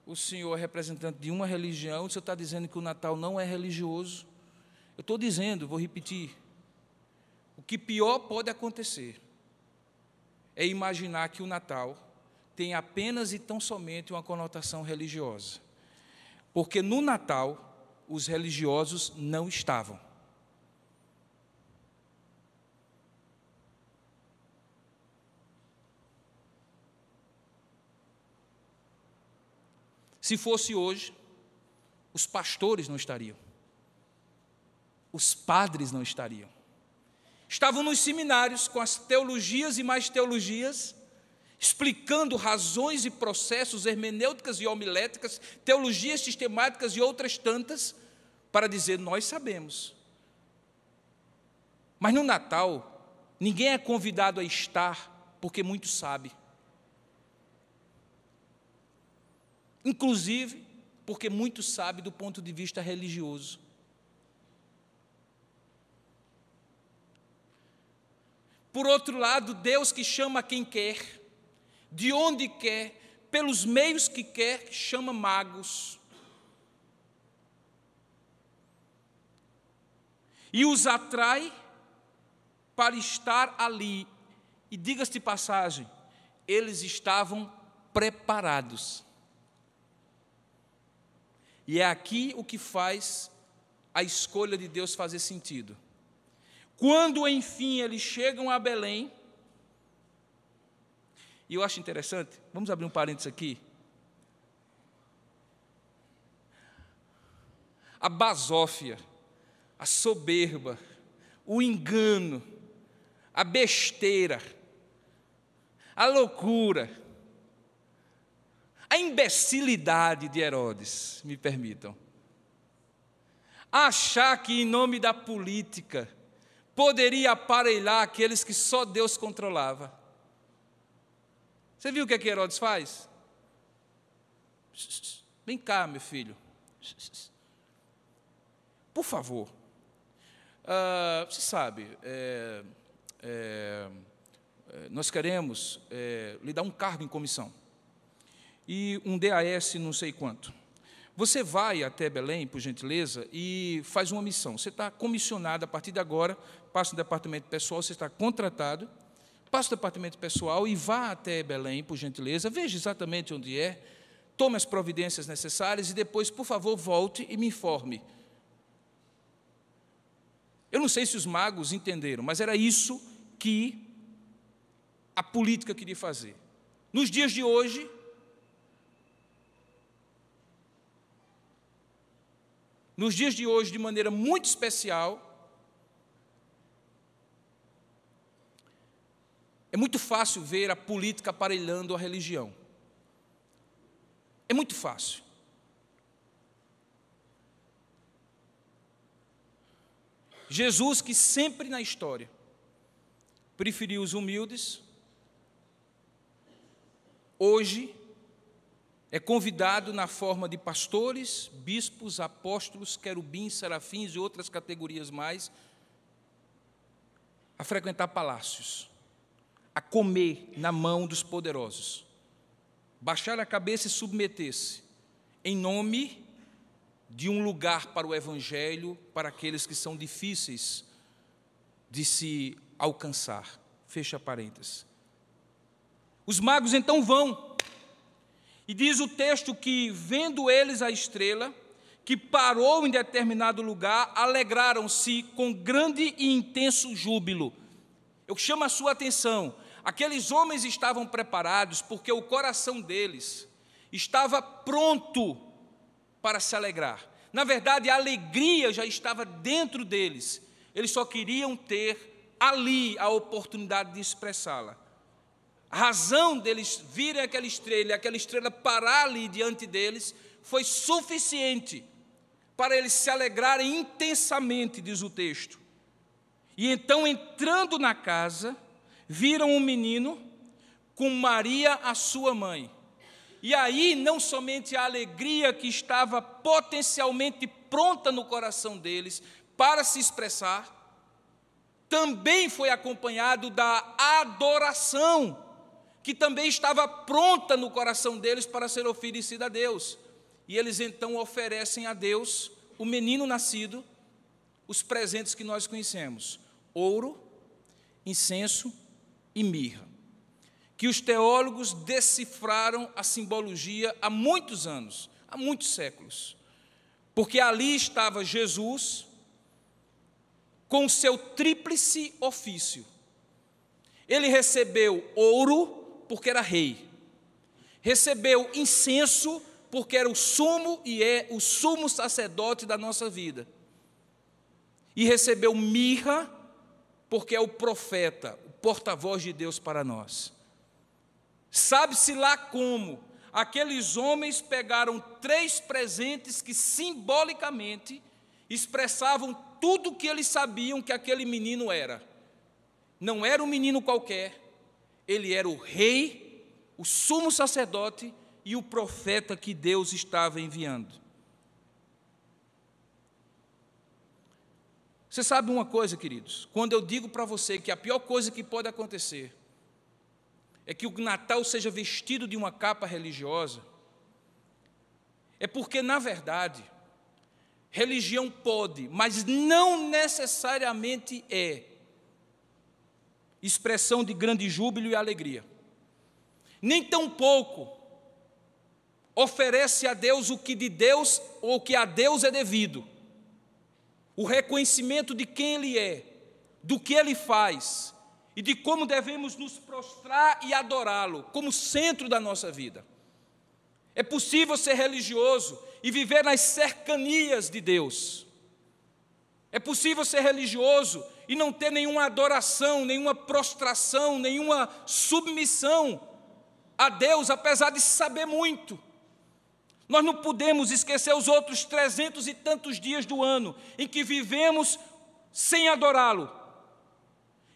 o senhor é representante de uma religião, o senhor está dizendo que o Natal não é religioso. Eu estou dizendo, vou repetir, o que pior pode acontecer é imaginar que o Natal tem apenas e tão somente uma conotação religiosa. Porque no Natal, os religiosos não estavam. Se fosse hoje, os pastores não estariam, os padres não estariam. Estavam nos seminários com as teologias e mais teologias, explicando razões e processos, hermenêuticas e homiléticas, teologias sistemáticas e outras tantas, para dizer, nós sabemos. Mas no Natal, ninguém é convidado a estar, porque muito sabe. Inclusive, porque muito sabe do ponto de vista religioso. Por outro lado, Deus que chama quem quer, de onde quer, pelos meios que quer, chama magos. E os atrai para estar ali. E diga-se de passagem, eles estavam preparados. E é aqui o que faz a escolha de Deus fazer sentido. Quando, enfim, eles chegam a Belém, e eu acho interessante, vamos abrir um parênteses aqui. A basófia, a soberba, o engano, a besteira, a loucura, a imbecilidade de Herodes, me permitam. Achar que, em nome da política, poderia aparelhar aqueles que só Deus controlava. Você viu o que é que Herodes faz? Vem cá, meu filho. Por favor. Você sabe, nós queremos lhe dar um cargo em comissão. E um DAS não sei quanto. Você vai até Belém, por gentileza, e faz uma missão. Você está comissionado a partir de agora, passa no departamento pessoal, você está contratado, passa no departamento pessoal e vá até Belém, por gentileza, veja exatamente onde é, tome as providências necessárias e depois, por favor, volte e me informe. Eu não sei se os magos entenderam, mas era isso que a política queria fazer. Nos dias de hoje, de maneira muito especial, é muito fácil ver a política aparelhando a religião. É muito fácil. Jesus, que sempre na história preferiu os humildes, hoje é convidado na forma de pastores, bispos, apóstolos, querubins, serafins e outras categorias mais, a frequentar palácios, a comer na mão dos poderosos, baixar a cabeça e submeter-se, em nome de um lugar para o Evangelho, para aqueles que são difíceis de se alcançar. Fecha parênteses. Os magos então vão. E diz o texto que, vendo eles a estrela, que parou em determinado lugar, alegraram-se com grande e intenso júbilo. Eu chamo a sua atenção, aqueles homens estavam preparados porque o coração deles estava pronto para se alegrar. Na verdade, a alegria já estava dentro deles, eles só queriam ter ali a oportunidade de expressá-la. A razão deles virem aquela estrela parar ali diante deles, foi suficiente para eles se alegrarem intensamente, diz o texto. E então, entrando na casa, viram um menino com Maria, a sua mãe. E aí, não somente a alegria que estava potencialmente pronta no coração deles para se expressar, também foi acompanhado da adoração, que também estava pronta no coração deles para ser oferecida a Deus. E eles então oferecem a Deus, o menino nascido, os presentes que nós conhecemos: ouro, incenso e mirra, que os teólogos decifraram a simbologia há muitos anos, há muitos séculos, porque ali estava Jesus com o seu tríplice ofício. Ele recebeu ouro, porque era rei, recebeu incenso, porque era o sumo e é o sumo sacerdote da nossa vida, e recebeu mirra, porque é o profeta, o porta-voz de Deus para nós. Sabe-se lá como aqueles homens pegaram 3 presentes que simbolicamente expressavam tudo o que eles sabiam que aquele menino era. Não era um menino qualquer, ele era o rei, o sumo sacerdote e o profeta que Deus estava enviando. Você sabe uma coisa, queridos? Quando eu digo para você que a pior coisa que pode acontecer é que o Natal seja vestido de uma capa religiosa, é porque, na verdade, religião pode, mas não necessariamente é expressão de grande júbilo e alegria. Nem tampouco oferece a Deus o que de Deus ou o que a Deus é devido. o reconhecimento de quem Ele é, do que Ele faz e de como devemos nos prostrar e adorá-lo como centro da nossa vida. É possível ser religioso e viver nas cercanias de Deus. É possível ser religioso e não ter nenhuma adoração, nenhuma prostração, nenhuma submissão a Deus, apesar de saber muito. Nós não podemos esquecer os outros 300 e tantos dias do ano em que vivemos sem adorá-lo,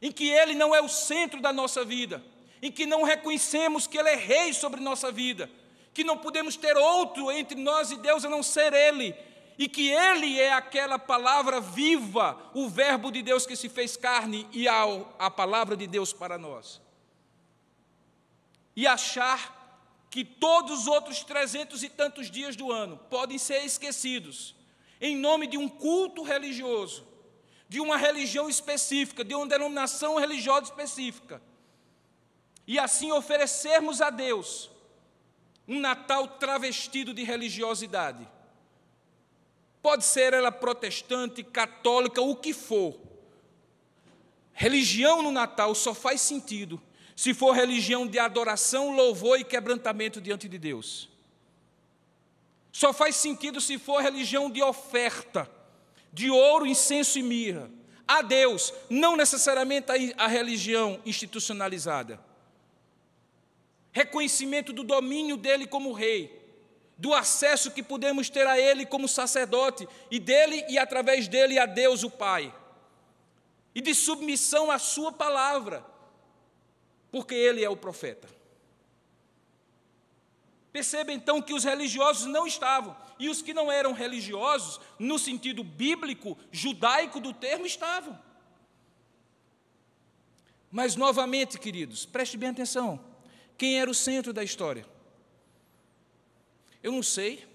em que Ele não é o centro da nossa vida, em que não reconhecemos que Ele é Rei sobre nossa vida, que não podemos ter outro entre nós e Deus a não ser Ele, e que Ele é aquela palavra viva, o verbo de Deus que se fez carne e a palavra de Deus para nós. E achar que todos os outros 300 e tantos dias do ano podem ser esquecidos em nome de um culto religioso, de uma religião específica, de uma denominação religiosa específica, e assim oferecermos a Deus um Natal travestido de religiosidade. Pode ser ela protestante, católica, o que for. Religião no Natal só faz sentido se for religião de adoração, louvor e quebrantamento diante de Deus. Só faz sentido se for religião de oferta, de ouro, incenso e mirra, a Deus, não necessariamente a religião institucionalizada. Reconhecimento do domínio dele como rei, do acesso que podemos ter a ele como sacerdote, e dele e através dele a Deus o Pai, e de submissão à sua palavra, porque ele é o profeta. Perceba então que os religiosos não estavam, e os que não eram religiosos, no sentido bíblico, judaico do termo, estavam. Mas novamente, queridos, preste bem atenção, quem era o centro da história? Eu não sei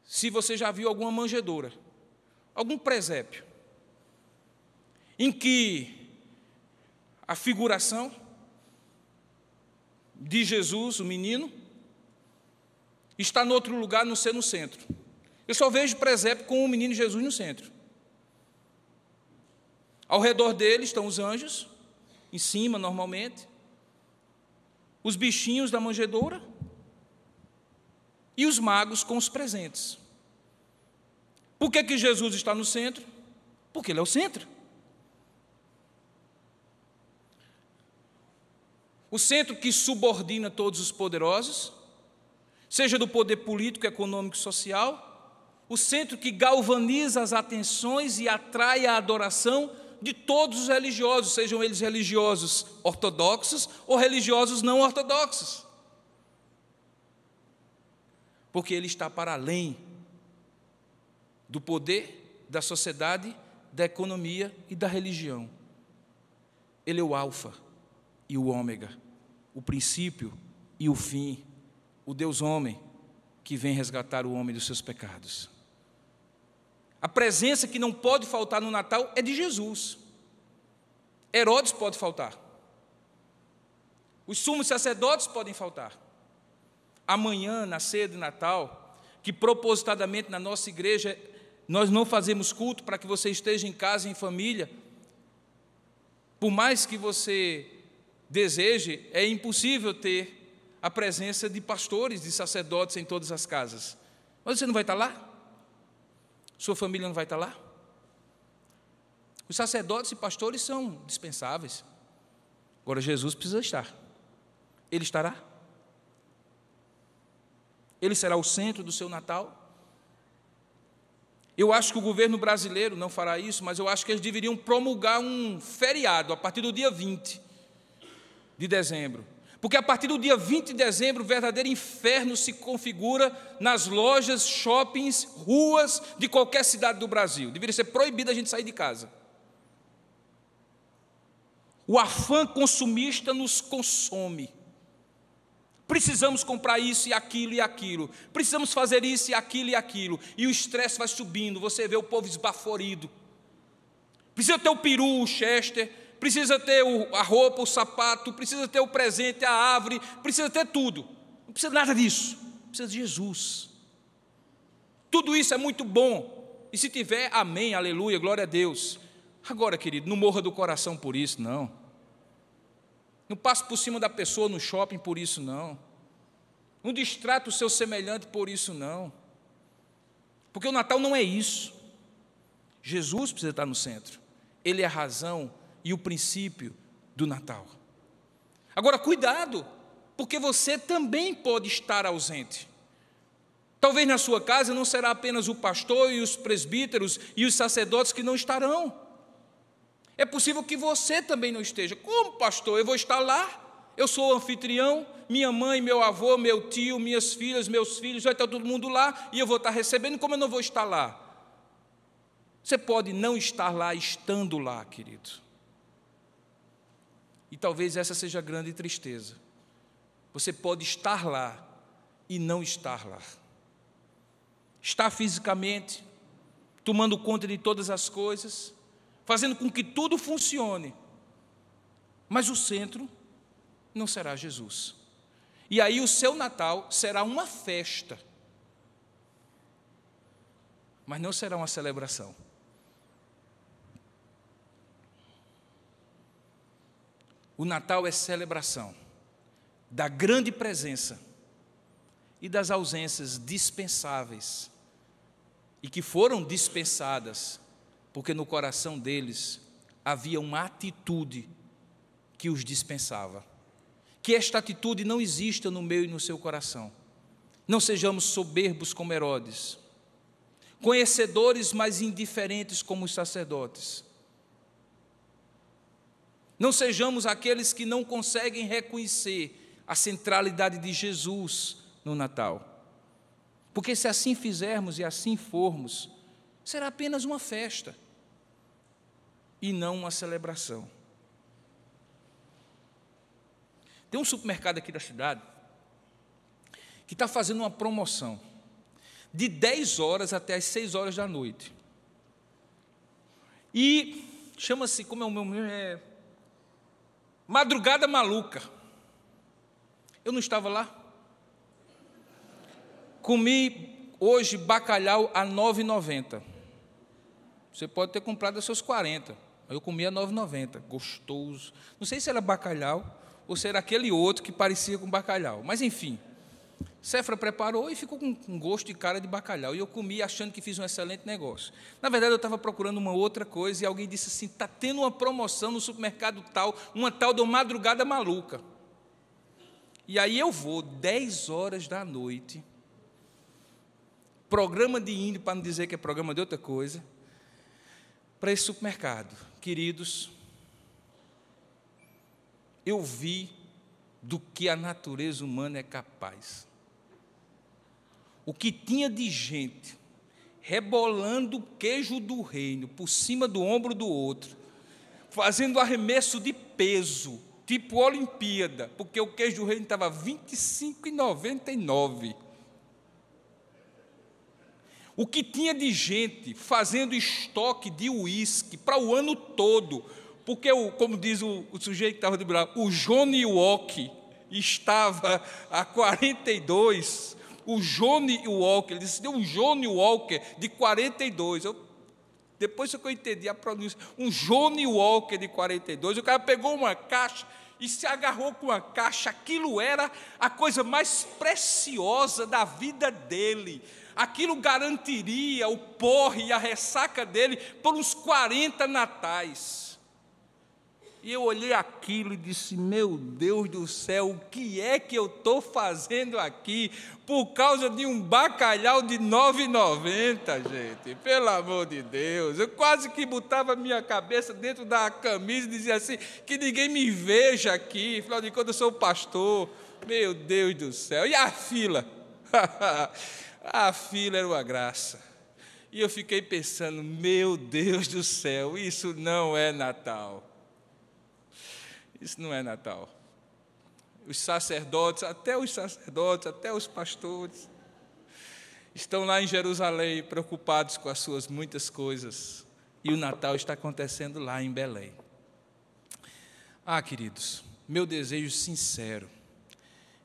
se você já viu alguma manjedoura, algum presépio, em que a figuração de Jesus, o menino, está em outro lugar, não ser no centro. Eu só vejo presépio com o menino Jesus no centro. Ao redor dele estão os anjos, em cima normalmente, os bichinhos da manjedoura e os magos com os presentes. Por que Jesus está no centro? Porque Ele é o centro. O centro que subordina todos os poderosos, seja do poder político, econômico e social, o centro que galvaniza as atenções e atrai a adoração de todos os religiosos, sejam eles religiosos ortodoxos ou religiosos não ortodoxos. Porque Ele está para além do poder, da sociedade, da economia e da religião. Ele é o alfa e o ômega, o princípio e o fim, o Deus homem que vem resgatar o homem dos seus pecados. A presença que não pode faltar no Natal é de Jesus. Herodes pode faltar. Os sumos sacerdotes podem faltar. Amanhã, na ceia de Natal, que propositadamente na nossa igreja nós não fazemos culto para que você esteja em casa, em família, por mais que você deseje, é impossível ter a presença de pastores, de sacerdotes em todas as casas. Mas você não vai estar lá? Sua família não vai estar lá? Os sacerdotes e pastores são dispensáveis. Agora Jesus precisa estar. Ele estará? Ele será o centro do seu Natal? Eu acho que o governo brasileiro não fará isso, mas eu acho que eles deveriam promulgar um feriado a partir do dia 20 de dezembro. Porque a partir do dia 20 de dezembro, o verdadeiro inferno se configura nas lojas, shoppings, ruas de qualquer cidade do Brasil. Deveria ser proibido a gente sair de casa. O afã consumista nos consome. Precisamos comprar isso e aquilo e aquilo. Precisamos fazer isso e aquilo. E o estresse vai subindo, você vê o povo esbaforido. Precisa ter o peru, o chester, precisa ter a roupa, o sapato, precisa ter o presente, a árvore, precisa ter tudo. Não precisa nada disso, precisa de Jesus. Tudo isso é muito bom, E se tiver, amém, aleluia, glória a Deus. Agora, querido, não morra do coração por isso, não. Não passe por cima da pessoa no shopping por isso, não. Não distrata o seu semelhante por isso, não. Porque o Natal não é isso. Jesus precisa estar no centro. Ele é a razão e o princípio do Natal. Agora, cuidado, porque você também pode estar ausente. Talvez na sua casa não será apenas o pastor e os presbíteros e os sacerdotes que não estarão. É possível que você também não esteja. Como, pastor? Eu vou estar lá? Eu sou o anfitrião, minha mãe, meu avô, meu tio, minhas filhas, meus filhos, vai estar todo mundo lá e eu vou estar recebendo, como eu não vou estar lá? Você pode não estar lá estando lá, querido. E talvez essa seja a grande tristeza. Você pode estar lá e não estar lá. Estar fisicamente, tomando conta de todas as coisas, fazendo com que tudo funcione, mas o centro não será Jesus. E aí o seu Natal será uma festa, mas não será uma celebração. O Natal é celebração da grande presença e das ausências dispensáveis, e que foram dispensadas, porque no coração deles havia uma atitude que os dispensava. Que esta atitude não exista no meu e no seu coração. Não sejamos soberbos como Herodes, conhecedores, mas indiferentes como os sacerdotes. Não sejamos aqueles que não conseguem reconhecer a centralidade de Jesus no Natal. Porque se assim fizermos e assim formos, será apenas uma festa e não uma celebração. Tem um supermercado aqui da cidade que está fazendo uma promoção de 10 horas até as 6 horas da noite. E chama-se, como é o meu nome? Madrugada Maluca. Eu não estava lá. Comi hoje bacalhau a R$ 9,90. Você pode ter comprado a seus 40. Eu comi a R$ 9,90. Gostoso. Não sei se era bacalhau ou se era aquele outro que parecia com bacalhau. Mas, enfim, Cefra preparou e ficou com gosto de cara de bacalhau. E eu comi achando que fiz um excelente negócio. Na verdade, eu estava procurando uma outra coisa e alguém disse assim, está tendo uma promoção no supermercado tal, uma tal de Madrugada Maluca. E aí eu vou, 10 horas da noite, programa de índio, para não dizer que é programa de outra coisa, para esse supermercado. Queridos, eu vi do que a natureza humana é capaz. O que tinha de gente rebolando o queijo do reino por cima do ombro do outro, fazendo arremesso de peso, tipo Olimpíada, porque o queijo do reino estava R$ 25,99. O que tinha de gente fazendo estoque de uísque para o ano todo, porque, como diz o sujeito que estava de bravo, o Johnny Walker estava a 42, o Johnny Walker, ele disse, um Johnny Walker de 42, depois que eu entendi a pronúncia, um Johnny Walker de 42, o cara pegou uma caixa e se agarrou com a caixa, aquilo era a coisa mais preciosa da vida dele, aquilo garantiria o porre e a ressaca dele por uns 40 natais. E eu olhei aquilo e disse, meu Deus do céu, o que é que eu estou fazendo aqui por causa de um bacalhau de R$ 9,90, gente? Pelo amor de Deus, eu quase que botava minha cabeça dentro da camisa e dizia assim, que ninguém me veja aqui, afinal de contas eu sou o pastor, meu Deus do céu. E a fila? A fila era uma graça. E eu fiquei pensando, meu Deus do céu, isso não é Natal. Isso não é Natal. Os sacerdotes, até os pastores, estão lá em Jerusalém preocupados com as suas muitas coisas. E o Natal está acontecendo lá em Belém. Ah, queridos, meu desejo sincero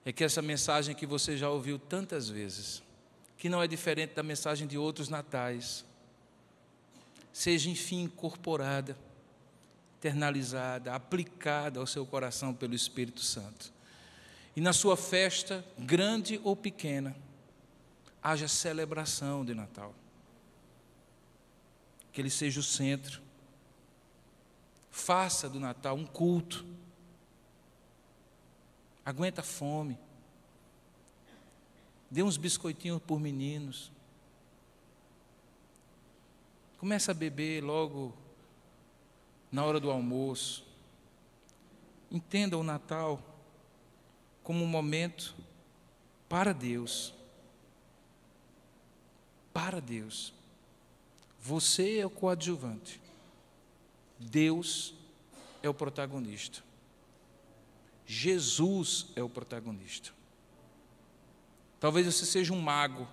é que essa mensagem que você já ouviu tantas vezes, que não é diferente da mensagem de outros natais, seja enfim incorporada, internalizada, aplicada ao seu coração pelo Espírito Santo. E na sua festa, grande ou pequena, haja celebração de Natal. Que ele seja o centro. Faça do Natal um culto. Aguenta a fome. Dê uns biscoitinhos por meninos. Começa a beber logo na hora do almoço. Entenda o Natal como um momento para Deus. Para Deus. Você é o coadjuvante. Deus é o protagonista. Jesus é o protagonista. Talvez você seja um mago.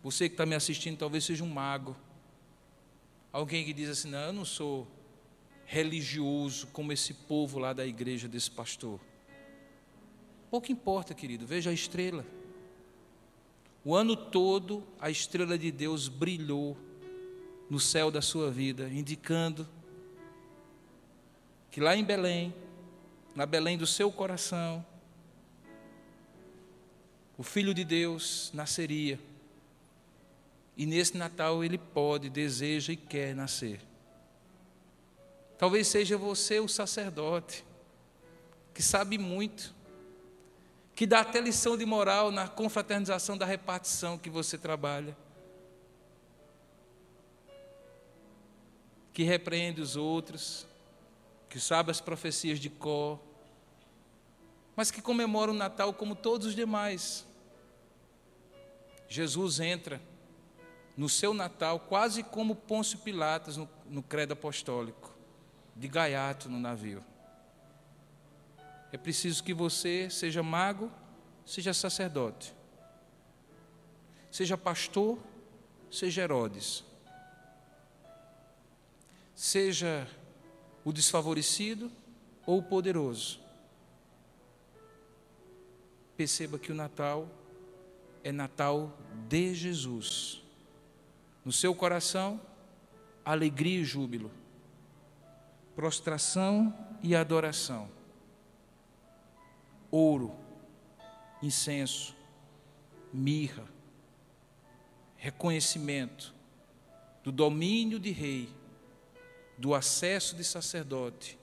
Você que está me assistindo, talvez seja um mago. Alguém que diz assim, não, eu não sou religioso como esse povo lá da igreja desse pastor. Pouco importa, querido, veja a estrela. O ano todo a estrela de Deus brilhou no céu da sua vida, indicando que lá em Belém, na Belém do seu coração, o Filho de Deus nasceria. E nesse Natal ele pode, deseja e quer nascer. Talvez seja você o sacerdote, que sabe muito, que dá até lição de moral na confraternização da repartição que você trabalha, que repreende os outros, que sabe as profecias de cor, mas que comemora o Natal como todos os demais. Jesus entra no seu Natal quase como Pôncio Pilatos no credo apostólico, de gaiato no navio. É preciso que você seja mago, seja sacerdote, seja pastor, seja Herodes, seja o desfavorecido ou o poderoso. Perceba que o Natal é Natal de Jesus. No seu coração, alegria e júbilo, prostração e adoração, ouro, incenso, mirra, reconhecimento do domínio de rei, do acesso de sacerdote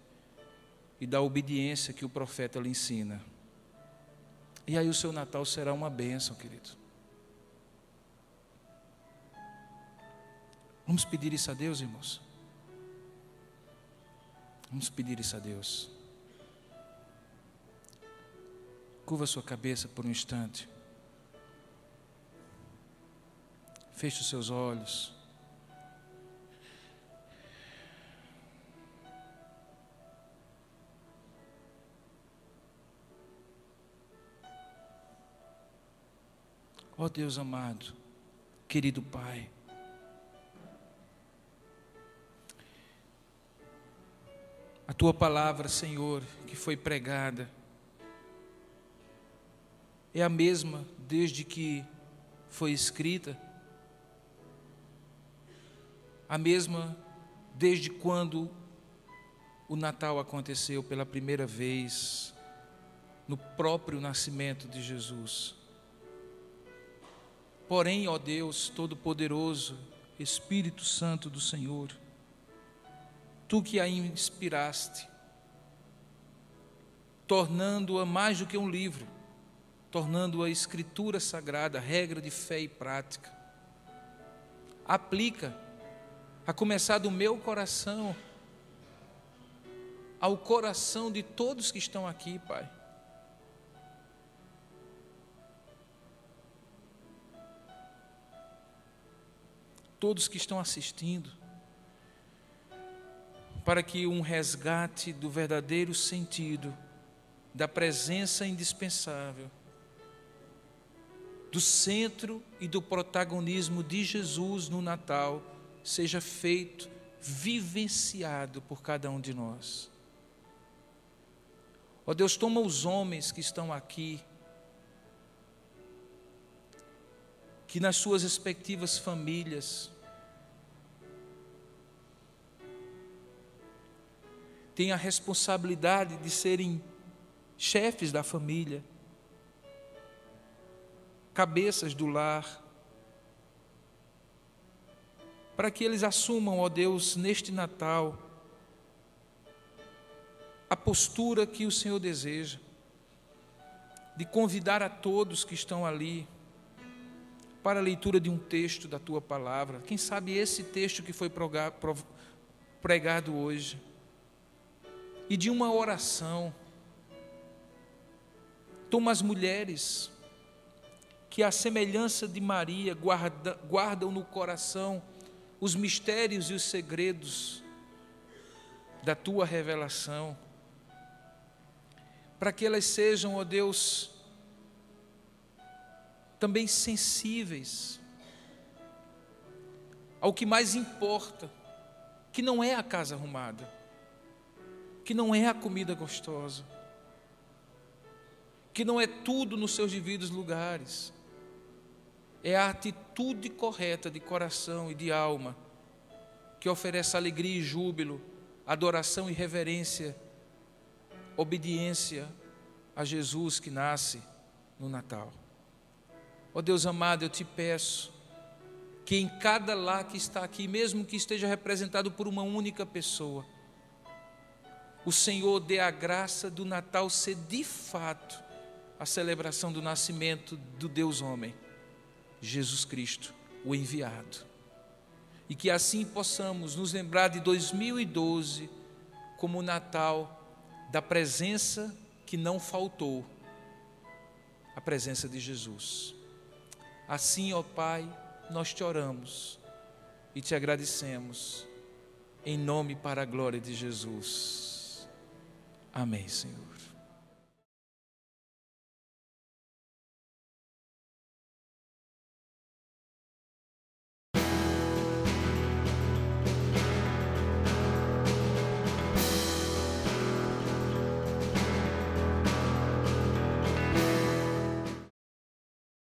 e da obediência que o profeta lhe ensina. E aí o seu Natal será uma bênção, querido. Vamos pedir isso a Deus, irmãos? Vamos pedir isso a Deus. Curva sua cabeça por um instante. Feche os seus olhos. Ó Deus amado, querido Pai, a Tua palavra, Senhor, que foi pregada, é a mesma desde que foi escrita, a mesma desde quando o Natal aconteceu pela primeira vez, no próprio nascimento de Jesus. Porém, ó Deus Todo-Poderoso, Espírito Santo do Senhor, Tu que a inspiraste, tornando-a mais do que um livro, tornando-a escritura sagrada, regra de fé e prática, aplica, a começar do meu coração, ao coração de todos que estão aqui, Pai. Todos que estão assistindo, para que um resgate do verdadeiro sentido, da presença indispensável, do centro e do protagonismo de Jesus no Natal, seja feito, vivenciado por cada um de nós. Ó Deus, toma os homens que estão aqui, que nas suas respectivas famílias têm a responsabilidade de serem chefes da família, cabeças do lar, para que eles assumam, ó Deus, neste Natal, a postura que o Senhor deseja, de convidar a todos que estão ali para a leitura de um texto da Tua Palavra. Quem sabe esse texto que foi pregado hoje, e de uma oração. Toma as mulheres que, à semelhança de Maria, guardam no coração os mistérios e os segredos da Tua revelação, para que elas sejam, ó Deus, também sensíveis ao que mais importa, que não é a casa arrumada, que não é a comida gostosa, que não é tudo nos seus devidos lugares, é a atitude correta de coração e de alma, que oferece alegria e júbilo, adoração e reverência, obediência a Jesus que nasce no Natal. Ó Deus amado, eu te peço que em cada lar que está aqui, mesmo que esteja representado por uma única pessoa, o Senhor dê a graça do Natal ser de fato a celebração do nascimento do Deus homem, Jesus Cristo, o enviado. E que assim possamos nos lembrar de 2012 como o Natal da presença que não faltou, a presença de Jesus. Assim, ó Pai, nós te oramos e te agradecemos, em nome e para a glória de Jesus. Amém, Senhor.